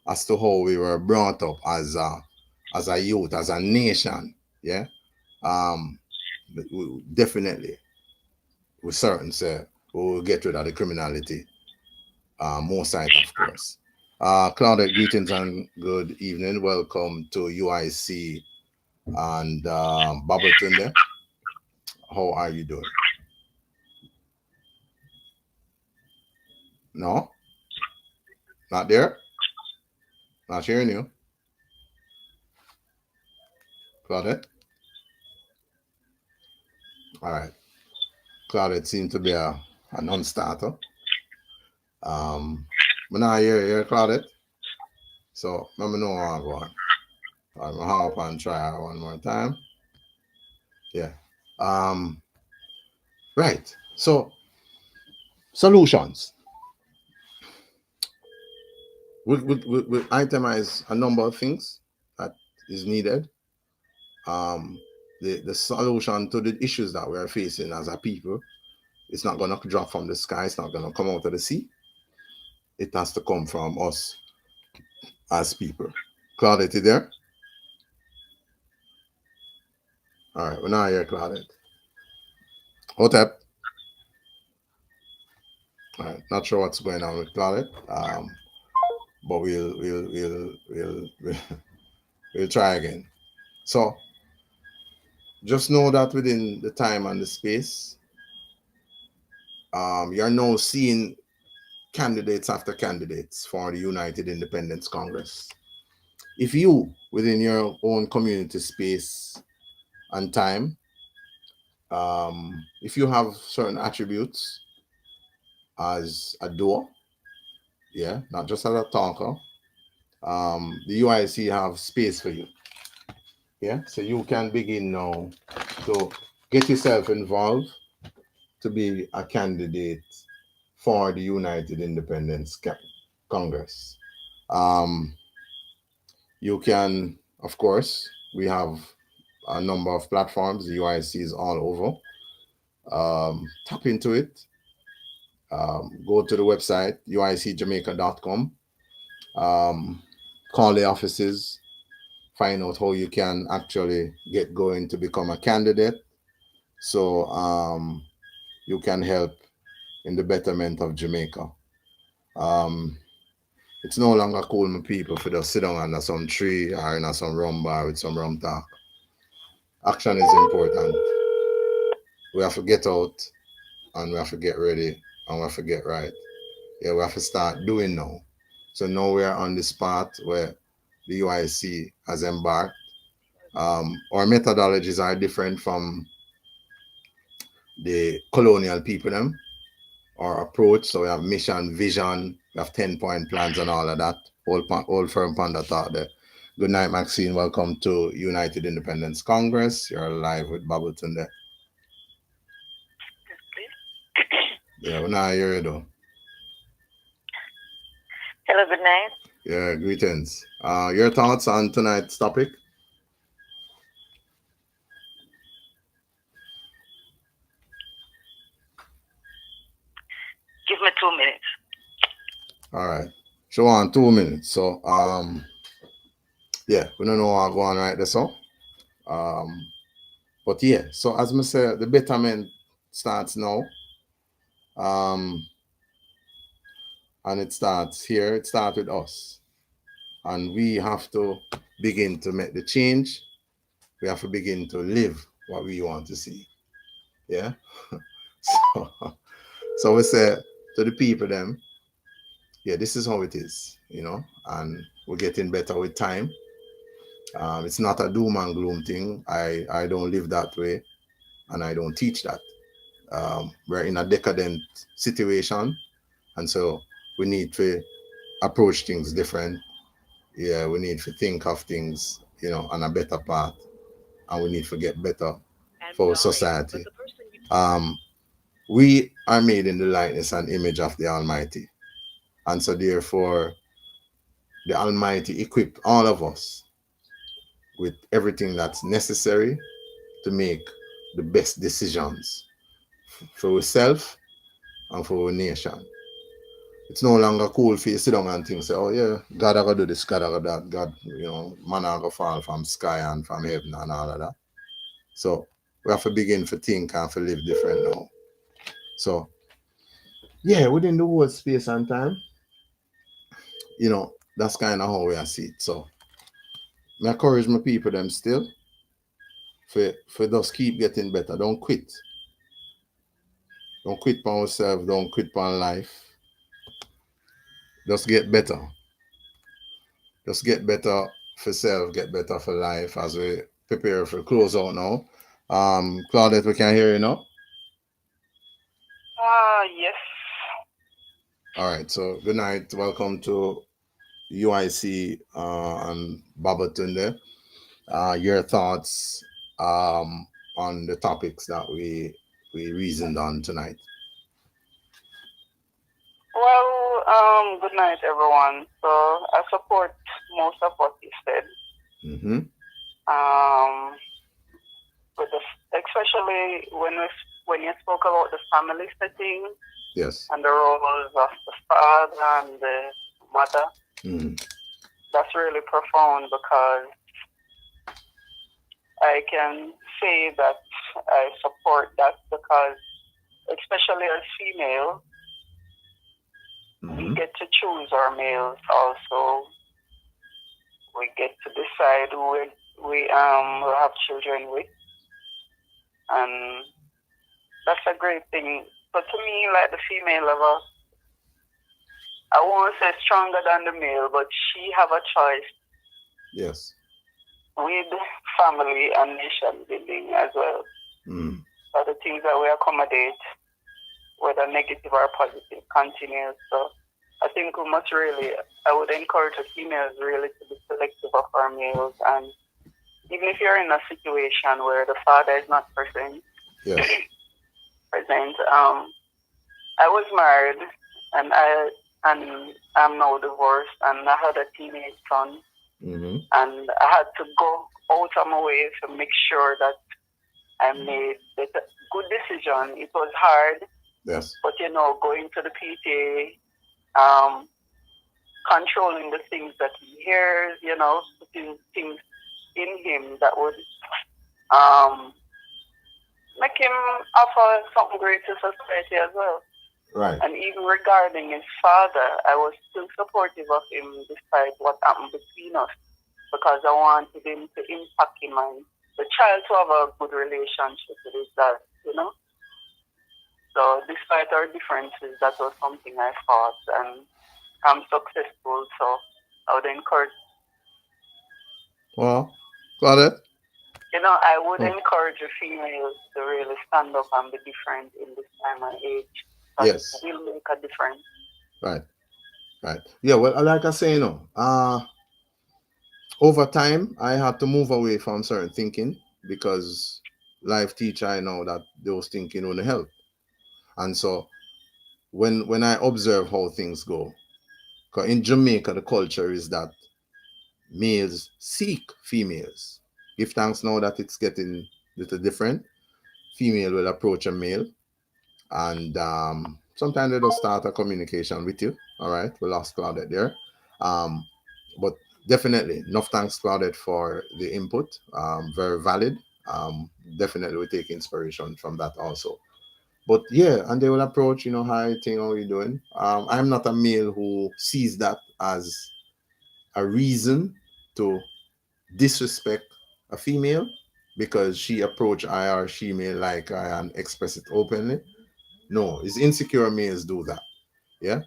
as to how we were brought up as a youth, as a nation, yeah. Definitely, we're certain, sir, we will get rid of the criminality. More sight, of course. Claudette, greetings and good evening. Welcome to UIC and Babatunde. How are you doing? No? Not there? Not hearing you. Claudette? All right. Claudette seems to be a non-starter. But now you're Claudette. So let me know how I'm going. I'm gonna hang up and try one more time. Yeah. Right. So solutions. We itemize a number of things that is needed. The solution to the issues that we are facing as a people, it's not gonna drop from the sky, it's not gonna come out of the sea. It has to come from us as people. Claudette, you there? All right, we're not here, Claudette. Hotep. All right, not sure what's going on with Claudette, but we'll try again. So just know that within the time and the space, you're now seeing candidates after candidates for the United Independence Congress. If you, within your own community space and time, if you have certain attributes as a doer, yeah, not just as a talker, the UIC have space for you. Yeah, so you can begin now to get yourself involved to be a candidate for the United Independence Congress. You can, of course, we have a number of platforms. The UIC is all over. Tap into it. Go to the website, uicjamaica.com. Call the offices. Find out how you can actually get going to become a candidate. So you can help in the betterment of Jamaica. It's no longer cool for people for just sit down under some tree or in some rum bar with some rum talk. Action is important. We have to get out and we have to get ready and we have to get right. Yeah, we have to start doing now. So now we are on this path where the UIC has embarked. Our methodologies are different from the colonial people, them. Our approach, so we have mission, vision, we have 10-point plans and all of that. Old firm panda thought there. Good night, Maxine. Welcome to United Independence Congress. You're live with Babatunde. Yeah, we're not here though. Hello, good night. Yeah, greetings. Your thoughts on tonight's topic? Give me 2 minutes. All right. Show on 2 minutes. So yeah, we don't know how to go on right there, so. But yeah, so as I say, the betterment starts now. And it starts here, it starts with us. And we have to begin to make the change. We have to begin to live what we want to see. Yeah. So we say to the people them, yeah, this is how it is, you know, and we're getting better with time. It's not a doom and gloom thing. I don't live that way and I don't teach that. We're in a decadent situation, and so we need to approach things different. Yeah, we need to think of things, you know, on a better path, and we need to get better for society. We are made in the likeness and image of the Almighty, and so therefore the Almighty equipped all of us with everything that's necessary to make the best decisions for ourselves and for our nation. It's no longer cool for you to sit down and think, say, oh yeah, God I gotta do this, God I gotta that, God, man I gotta fall from sky and from heaven and all of that. So we have to begin to think and to live different now. So yeah, within the whole space and time, that's kind of how we see it. So I encourage my people them still for just keep getting better. Don't quit. Don't quit on yourself, don't quit on life. Just get better. Just get better for self, get better for life as we prepare for close out now. Claudette, we can hear you now. Yes. All right, so good night. Welcome to UIC and Babatunde. Your thoughts on the topics that we reasoned on tonight. Well, good night, everyone. So I support most of what you said. Mm-hmm. Especially when you spoke about the family setting. Yes. And the roles of the father and the mother. Mm. That's really profound because I can say that I support that because, especially as female, we get to choose our males also. We get to decide who we will have children with. And that's a great thing. But to me, like the female lover, I won't say stronger than the male, but she have a choice. Yes. With family and nation building as well. Mm. So the things that we accommodate, whether negative or positive, continues. So I think we must I would encourage the females really to be selective of our males. And even if you're in a situation where the father is not present, yes. I was married and I'm now divorced and I had a teenage son. Mm-hmm. And I had to go out of my way to make sure that I made a good decision. It was hard. Yes. But going to the PTA, controlling the things that he hears, putting things in him that would make him offer something great to society as well. Right. And even regarding his father, I was still supportive of him despite what happened between us, because I wanted him to impact him and the child to have a good relationship with his dad, So despite our differences, that was something I fought, and I'm successful, so I would encourage. Well, Claudette? I would encourage the females to really stand up and be different in this time and age. Yes. It will make a difference. Right. Yeah, well, like I say, over time, I had to move away from certain thinking because life teacher, I know that those thinking wouldn't help. And so when I observe how things go, because in Jamaica, the culture is that males seek females. Give thanks now that it's getting a little different. Female will approach a male and sometimes they just start a communication with you. All right, we lost Claudette there. But definitely, enough thanks, Claudette, for the input. Very valid. Definitely we take inspiration from that also. But yeah, and they will approach, hi, thing, how you doing? I'm not a male who sees that as a reason to disrespect a female because she approached I or she may like I and express it openly. No, it's insecure males do that. Yeah.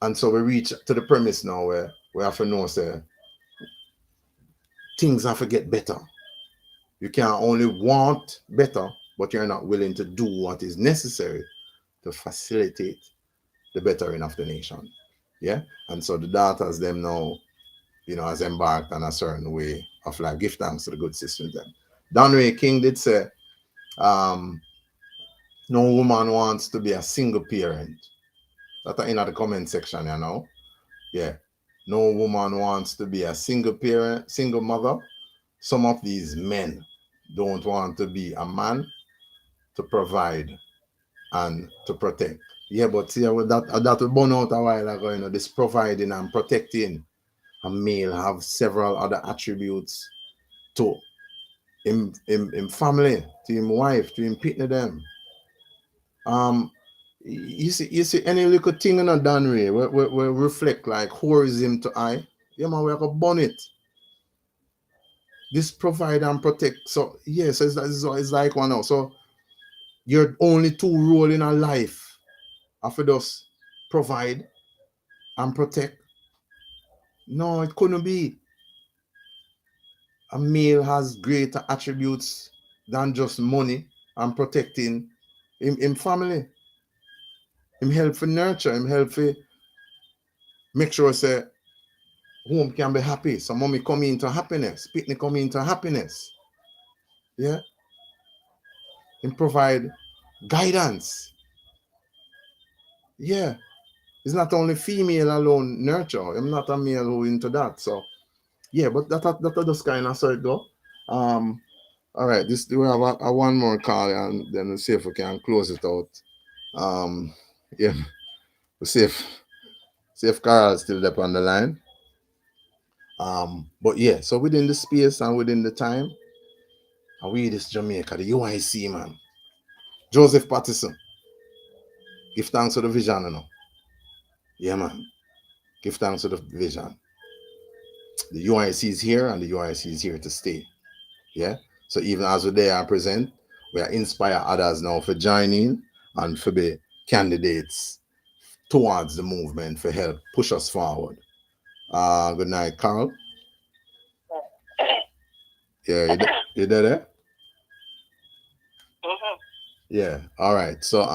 And so we reach to the premise now where we have to know say things have to get better. You can't only want better, but you're not willing to do what is necessary to facilitate the bettering of the nation. Yeah. And so the daughters them now, has embarked on a certain way of life. Give thanks to the good sisters then. Donray King did say, no woman wants to be a single parent. That's in the comment section, Yeah. No woman wants to be a single parent, single mother. Some of these men don't want to be a man to provide and to protect. Yeah, but see, that will burn out a while ago, you know, this providing and protecting a male have several other attributes to him family, to him wife, to him pitney them. You see any little thing in a done way we reflect like whorism to I. Yeah man, we have to burn it. This provide and protect. So yes, it's like one now. So your only two role in a life after just provide and protect. No, it couldn't be. A male has greater attributes than just money and protecting him family. Him help for nurture, him help for make sure say home can be happy. So mommy come into happiness, pitney come into happiness. Yeah. And provide guidance. Yeah. It's not only female alone nurture. I'm not a male who into that. So yeah, but that just kind of so it go. All right, this we have a one more call and then we'll see if we can close it out. Yeah, we'll see if Carl's still up on the line. But yeah, so within the space and within the time, and we this Jamaica, the UIC man, Joseph Pattison. Give thanks to the vision, you know. Yeah, man. Give thanks to the vision. The UIC is here and the UIC is here to stay. Yeah. So even as we're there and present, we are inspire others now for joining and for be candidates towards the movement for help push us forward. Good night, Carl. Yeah, you there? Mm-hmm. Yeah. All right. So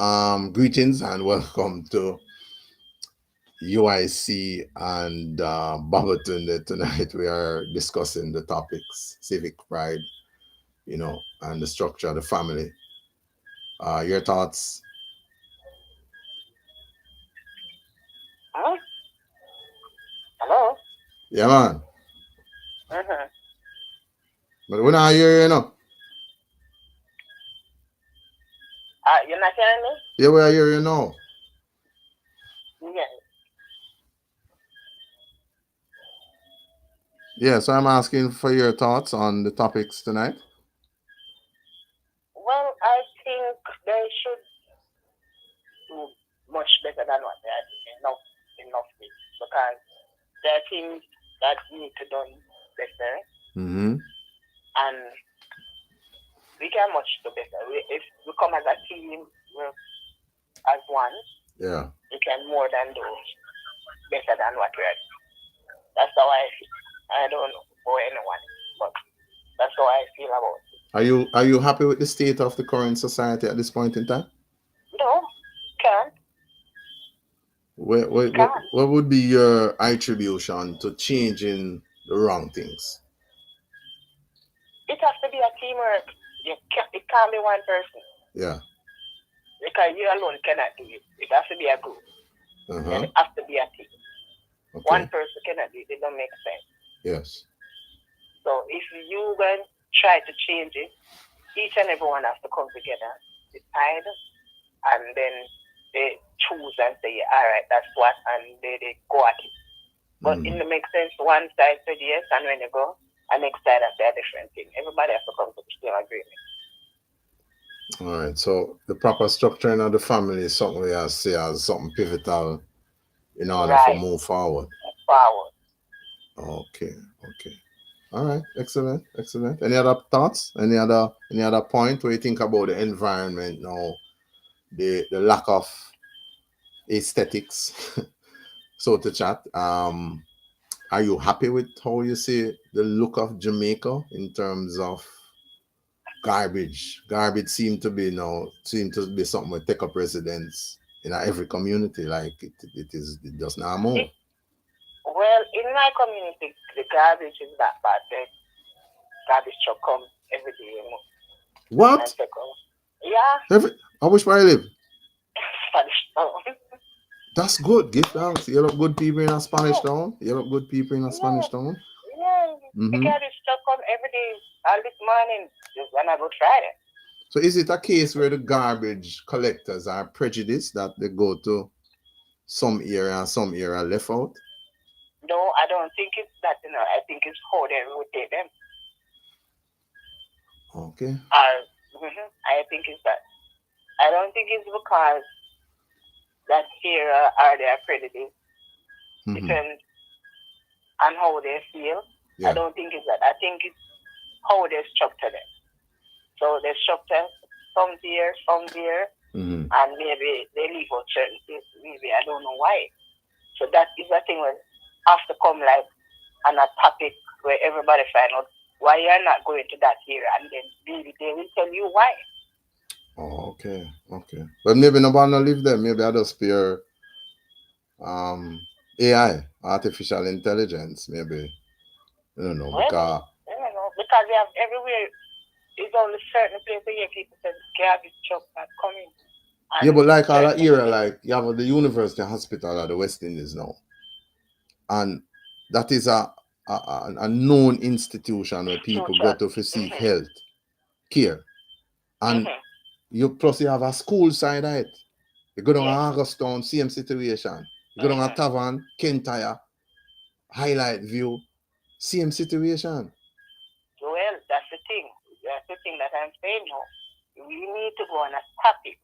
greetings and welcome to UIC and Babatunde. Tonight we are discussing the topics civic pride, you know, and the structure of the family. Your thoughts? Huh? Hello? Yeah, man. Mm-hmm. But we're not here, you know. You're not hearing me? Yeah, we are here, you know. Yeah. Yeah, so I'm asking for your thoughts on the topics tonight. Well, I think they should do much better than what they are doing. Enough things. Because there are things that need to done better. Mm-hmm. And we can much do better. If we come as a team, as one, Yeah. we can more than do better than what we are doing. That's how I feel. I don't know for anyone, but that's how I feel about it. Are you happy with the state of the current society at this point in time? No, can't. What would be your attribution to changing the wrong things? It has to be a teamwork. It can't be one person. Yeah. Because you alone cannot do it. It has to be a group. Uh-huh. And it has to be a team. Okay. One person cannot do it. It don't make sense. Yes. So if you going to try to change it, each and everyone has to come together, decide, and then they choose and say, all right, that's what, and they go at it. But it don't make sense. One side said yes, and when you go, and next side has a different thing. Everybody has to come to the same agreement. All right. So the proper structuring of the family is something we have to say as something pivotal in order to move forward. Okay. All right. Excellent. Any other thoughts? Any other point where you think about the environment now, the lack of aesthetics, so to chat. Are you happy with how you see the look of Jamaica in terms of garbage? Garbage seem to be something that take up residence in every community. Like it does not move. Well, in my community, the garbage is that bad. The garbage truck come every day. What? Yeah. I wish where I live. That's good. Give thanks. You look good people in a Spanish town. You look good people in a Spanish town. Yeah, because it's stuck on every day, all this morning, just when I go try it. So is it a case where the garbage collectors are prejudiced that they go to some area and some area left out? No, I don't think it's that, I think it's how they rotate them. Okay. I think it's that. I don't think it's because that here are they accredited. Depends on how they feel. Yeah. I don't think it's that. I think it's how they structure them. So they structure some here, and maybe they leave out certain places. Maybe I don't know why. So that is a thing where have to come like on a topic where everybody find out why you're not going to that here, and then maybe they will tell you why. Oh, okay. But maybe nobody live there. Maybe I just fear AI, artificial intelligence, maybe. I don't know, because they have everywhere. It's only certain places where people say garbage truck not coming. Yeah, but like all that area, like you have the University Hospital at the West Indies now. And that is a known institution where people go to receive health care. And you have a school side of it. You go down Augustown, same situation. You go down a Tavern, Kentire, Highlight View, same situation. Well, that's the thing. That's the thing that I'm saying now. We need to go on a topic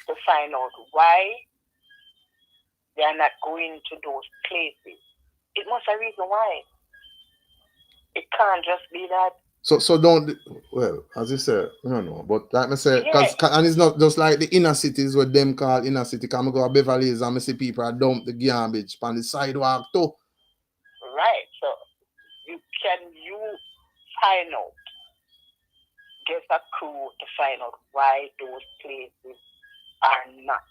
to find out why they are not going to those places. It must have a reason why. It can't just be that. So don't, well, as you said, I don't know, but like I said, and it's not just like the inner cities what them call inner city. Come go to Beverly Hills and I see people are dump the garbage on the sidewalk too. Right. So you find out, get a crew to find out why those places are not.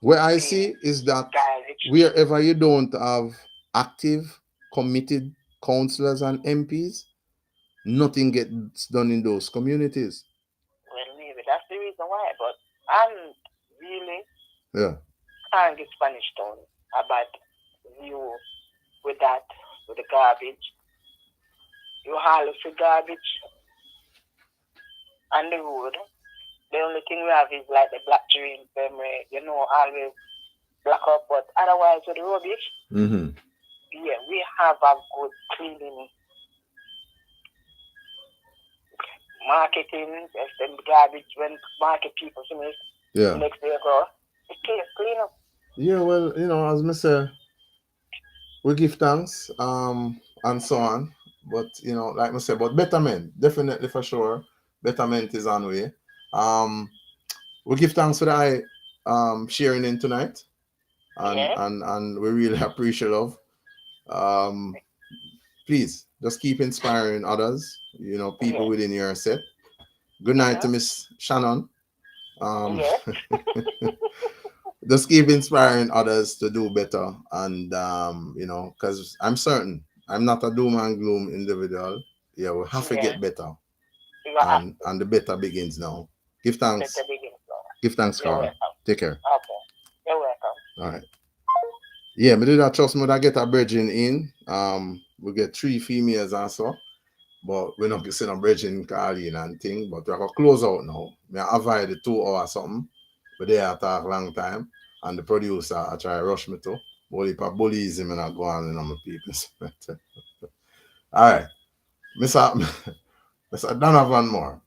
What I see is that wherever you don't have active, committed councillors and MPs, nothing gets done in those communities. Well, maybe that's the reason why. But I'm really can't get Spanish Town about you with the garbage. You haul the garbage on the road. The only thing we have is like the black dream, always black up, but otherwise with the rubbish, we have a good cleaning marketing, the garbage when market people finish, next day go, it's clean up. Yeah, well, as I say, we give thanks, and so on. But like I said, but betterment, definitely for sure. Betterment is on way. We give thanks for the sharing in tonight. And we really appreciate love. Please just keep inspiring others, people within your set. Good night to Miss Shannon. Just keep inspiring others to do better. And because I'm certain I'm not a doom and gloom individual. Yeah, we have to get better. And the better begins now. Give thanks. Give thanks, Carl. Take care. Okay. You're welcome. All right. Yeah, me do that trust me that get a bridging in. We get 3 females and so, but we're not getting a bridging call in and thing, but we're gonna close out now. Me avoid the 2 hours something, but they are talk long time, and the producer I try to rush me to. But if I bullies him and I go on and I'm a people. All right. Mr. Donovan Moore.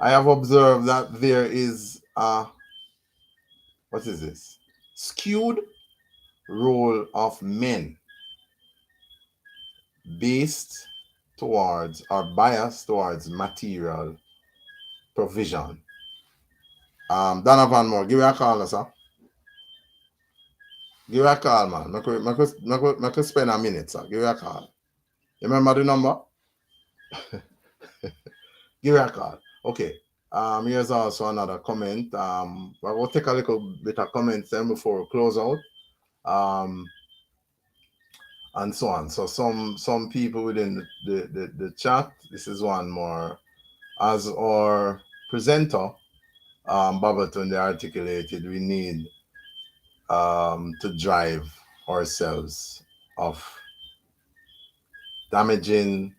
I have observed that there is what is this? Skewed role of men based towards or biased towards material provision. Donovan Moore, give me a call, sir. Give me a call, man. I could spend a minute, sir. Give me a call. You remember the number? Give me a call. Okay. Here's also another comment. We'll take a little bit of comments then before we close out. And so on. So some people within the chat. This is one more. As our presenter, Babatunde articulated, we need to drive ourselves of damaging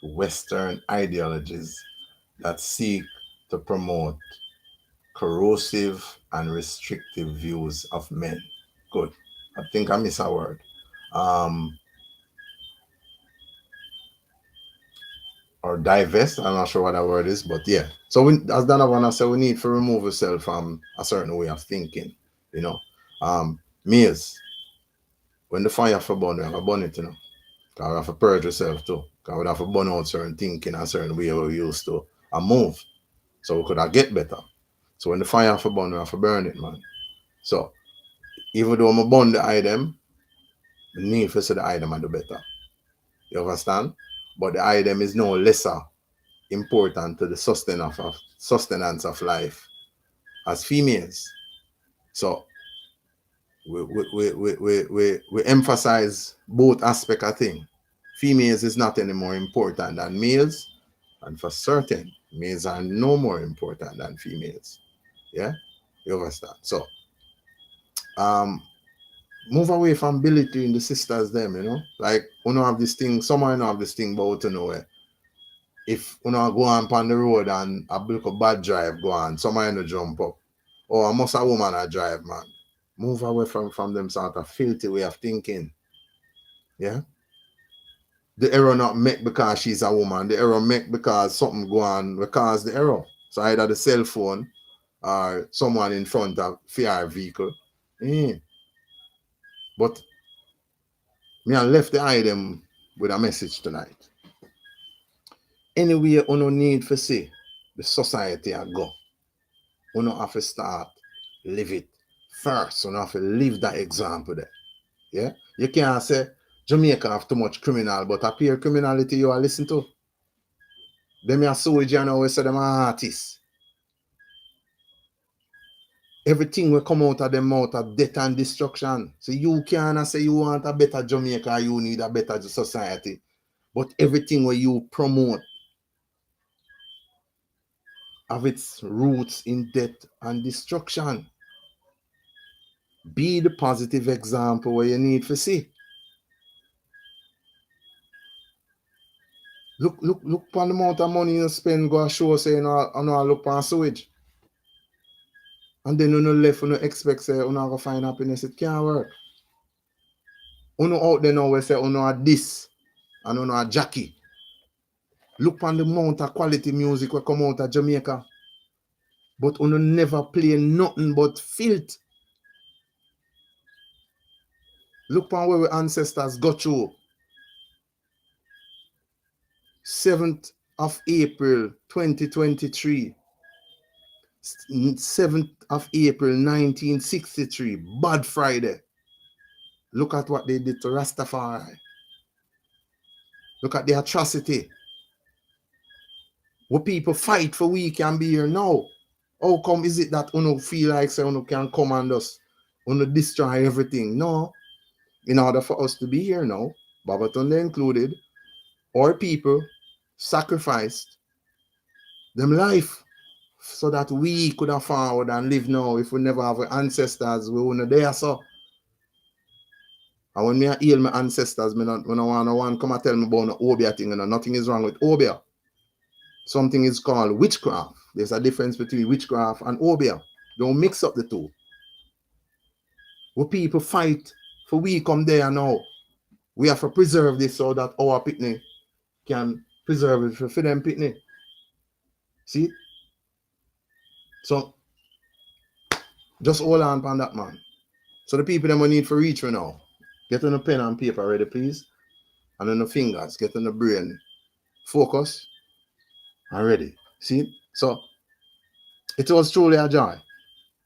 Western ideologies that seek to promote corrosive and restrictive views of men. Good. I think I miss a word. Or divest. I'm not sure what that word is, but yeah. So we, as Donovan said, we need to remove ourselves from a certain way of thinking. You know, males. When the fire for burn, we have to burn it. You know, because we have to purge yourself too. Because we have to burn out certain thinking and certain way we used to and move, so we could have get better. So when the fire for burn, we have to burn it, man. So even though I burn the item, we need to see the item and do better. You understand? But the item is no lesser important to the sustenance of life as females. So we emphasize both aspects of thing. Females is not any more important than males, and for certain, males are no more important than females. Yeah, you understand? So move away from belittling the sisters them, you know. Like you know have this thing, someone have this thing about to nowhere. If you know go on the road and a look a bad drive go on, someone no jump up. Oh, I must a woman a drive, man. Move away from them sort of filthy way of thinking. Yeah. The error not make because she's a woman. The error make because something go on because the error. So either the cell phone or someone in front of fear vehicle. But me I left the item with a message tonight. Anyway, you no need to see the society I go. You no have to start live it first. You no have to live that example there. Yeah, you can't say Jamaica have too much criminal, but appear criminality you are listen to. Them are sewage, you know, we say them are artists. Everything will come out of them mouth of death and destruction. So you can't say you want a better Jamaica, you need a better society. But everything where you promote have its roots in death and destruction. Be the positive example where you need to see. Look upon the amount of money you spend, go a show saying, I know I look on sewage. And then you no left, you no expect say you no go find happiness. It can't work. You no out there now where say you no a this and you no a Jackie. Look on the amount of quality music will come out of Jamaica. But you no never play nothing but filth. Look on where our ancestors got through. 7th of April 2023. 7th of April 1963. Bad Friday. Look at what they did to Rastafari. Look at the atrocity. What people fight for we can be here now. How come is it that you feel like say you can command us, destroy everything? No. In order for us to be here now, Babatunde included, our people sacrificed them life so that we could have forward and live now. If we never have ancestors, we wouldn't there so. And when I heal my ancestors, I don't want no one come and tell me about the Obia thing. And nothing is wrong with Obia. Something is called witchcraft. There's a difference between witchcraft and Obia. Don't mix up the two. What people fight for we come there now. We have to preserve this so that our pitney can preserve it for them pitney. See? So just hold on that, man. So the people that we need for reach for now. Get on the pen and paper ready, please. And on the fingers, get on the brain. Focus. And ready. See? So it was truly a joy.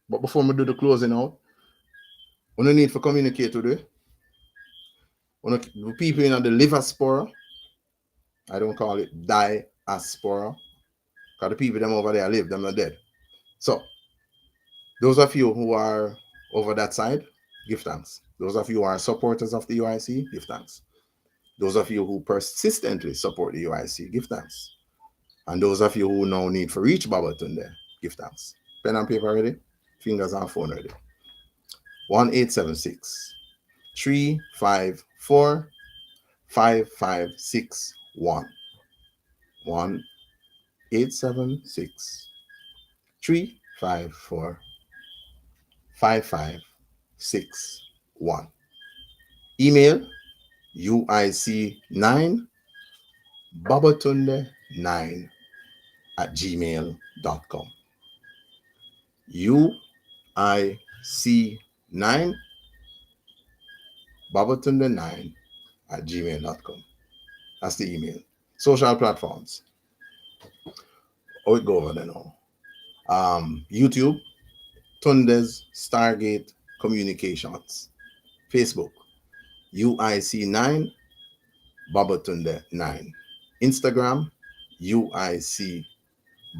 But before we do the closing out, we need to communicate with you. The people in the diaspora, I don't call it diaspora, because the people them over there live, them not dead. So those of you who are over that side, give thanks. Those of you who are supporters of the UIC, give thanks. Those of you who persistently support the UIC, give thanks. And those of you who now need to reach Babatunde, Give thanks. Pen and paper ready? Fingers and phone ready. 1-876-354-5561. 1-876-354-5561. Email UIC9 Babatunde9 at gmail.com. UIC9 Babatunde9 at gmail.com. That's the email. Social platforms. Oh, it go over there now. YouTube, Tunde's Stargate Communications. Facebook, UIC9 Babatunde9. Instagram, UIC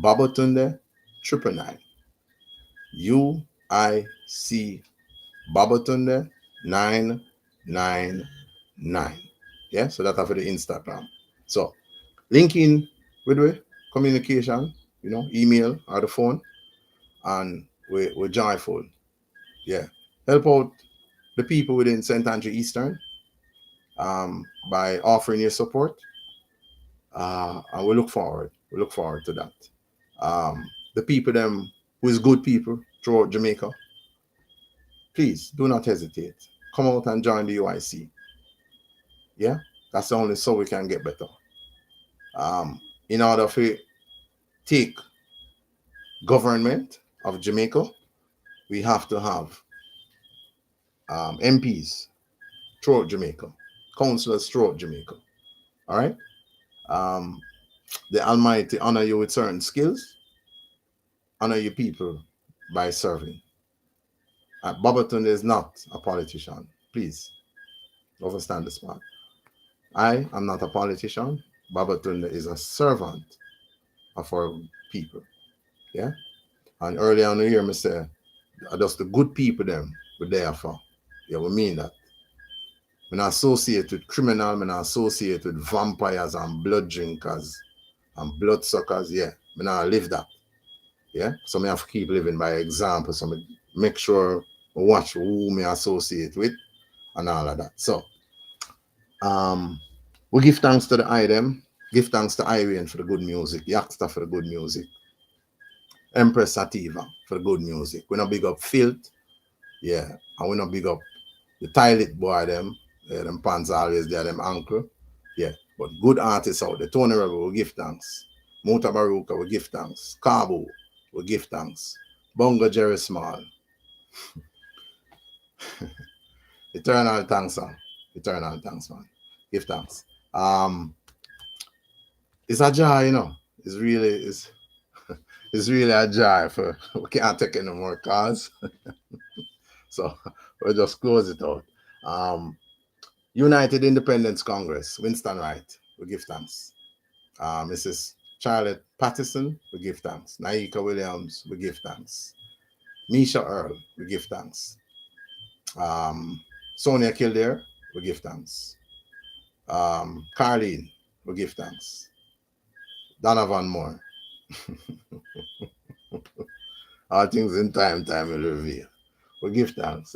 Babatunde 999. UIC Babatunde 999. Yeah, so that's for the Instagram. So linking with we communication, email or the phone, and we're joyful. Yeah, help out the people within St. Andrew Eastern by offering your support, and we look forward to that. The people them who is good people throughout Jamaica, please do not hesitate. Come out and join the UIC. Yeah, that's the only so we can get better. In order to take government of Jamaica, we have to have MPs throughout Jamaica, councillors throughout Jamaica. All right. The Almighty honor you with certain skills, honor your people by serving. Babatunde is not a politician. Please understand this part. I am not a politician. Babatunde is a servant of our people. Yeah. And earlier on the year, I say, just the good people them we're there for. Yeah, we mean that. We're not associated with criminals, we're not associated with vampires and blood drinkers and bloodsuckers. Yeah, we not live that. Yeah, so we have to keep living by example. So we make sure we watch who we associate with and all of that. So we give thanks to the item, give thanks to Irene for the good music, Yaksta for the good music, Empress Sativa for the good music. We're not big up Filth, yeah, and we're not big up the Toilet boy them. Yeah, them pants always there, them ankle. Yeah, but good artists out there. Tony Rebel, we give thanks. Mota Baruka, we give thanks. Cabo, we give thanks. Bongo Jerry Small. Eternal thanks, man. Eternal thanks, man. Give thanks. It's a joy, It's really a joy for we can't take any more calls. So we'll just close it out. United Independence Congress, Winston Wright, we give thanks. Mrs. Charlotte Pattison, we give thanks. Naika Williams, we give thanks. Misha Earl, we give thanks. Sonia Kildare, we give thanks. Carleen, we give thanks. Donovan Moore. All things in time will reveal. We give thanks.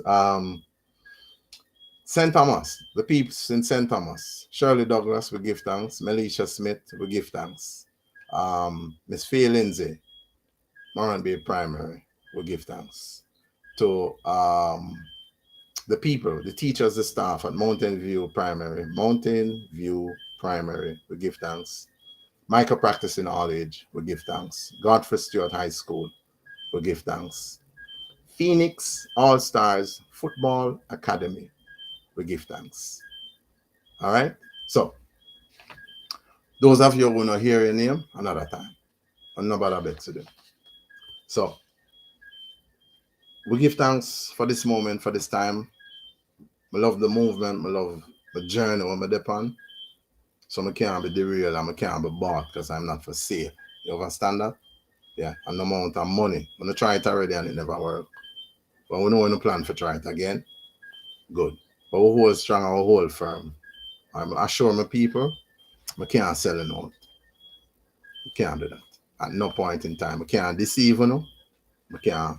St. Thomas, the peeps in St. Thomas. Shirley Douglas, we give thanks. Melisha Smith, we give thanks. Miss Faye Lindsay, Moran Bay Primary, we give thanks. To the people, the teachers, the staff at Mountain View Primary, we give thanks. Micro Practicing All Age, we give thanks. Godfrey Stewart High School, we give thanks. Phoenix All Stars Football Academy, we give thanks. All right. So, those of you who want to hear your name another time, and nobody bet to do. So, we give thanks for this moment, for this time. I love the movement, I love the journey when I'm on. So I can't be derailed and I can't be bought because I'm not for sale. You understand that? Yeah, and the amount of money. When I try it already and it never worked. But we know when we plan to try it again, good. But we hold strong and we hold firm. I assure my people, I can't sell it out. You can't do that. At no point in time. We can't deceive you. We can't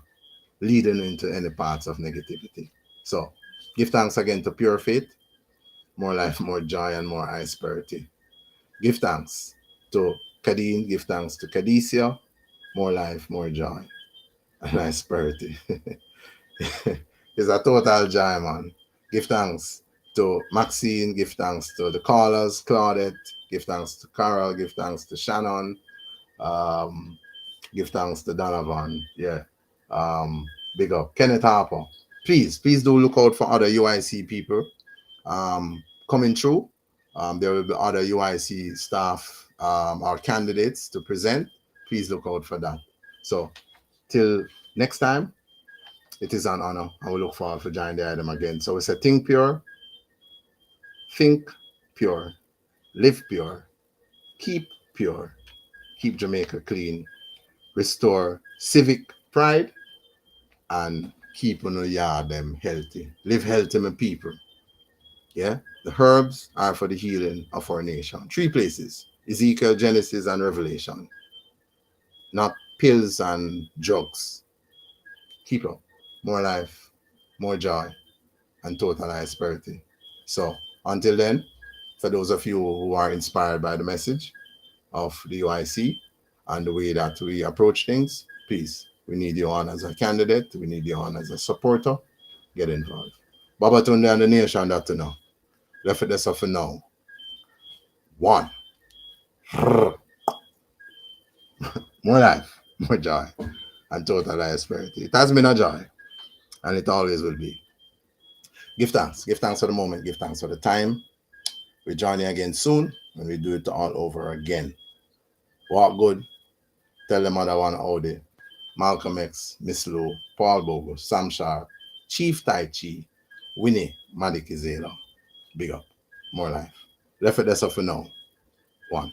lead you into any parts of negativity. So give thanks again to Pure Faith, more life, more joy, and more high spirituality. Give thanks to Kadeen, give thanks to Kadesia, more life, more joy, and high spirituality. It's a total joy, man. Give thanks to Maxine, give thanks to the callers, Claudette, give thanks to Carol, give thanks to Shannon, give thanks to Donovan. Yeah. Big up. Kenneth Harper. Please do look out for other UIC people coming through. There will be other UIC staff or candidates to present. Please look out for that. So till next time, it is an honor. I will look forward to joining the item again. So we say think pure, live pure, keep Jamaica clean, restore civic pride, and keep on the yard them healthy. Live healthy, my people. Yeah, the herbs are for the healing of our nation. 3 places: Ezekiel, Genesis, and Revelation. Not pills and drugs. Keep up. More life, more joy, and total high spirituality. So until then, for those of you who are inspired by the message of the UIC and the way that we approach things, please, we need you on as a candidate. We need you on as a supporter. Get involved. Babatunde and the nation that to know. Left it for now. 1. More life, more joy, and total high spirituality. It has been a joy, and it always will be. Give thanks. Give thanks for the moment. Give thanks for the time. We join you again soon, and we do it all over again. Walk good. Tell them other one out there. Malcolm X, Miss Lou, Paul Bogo, Sam Sharp, Chief Tai Chi, Winnie, Madikizela. Big up. More life. Left it for now. 1.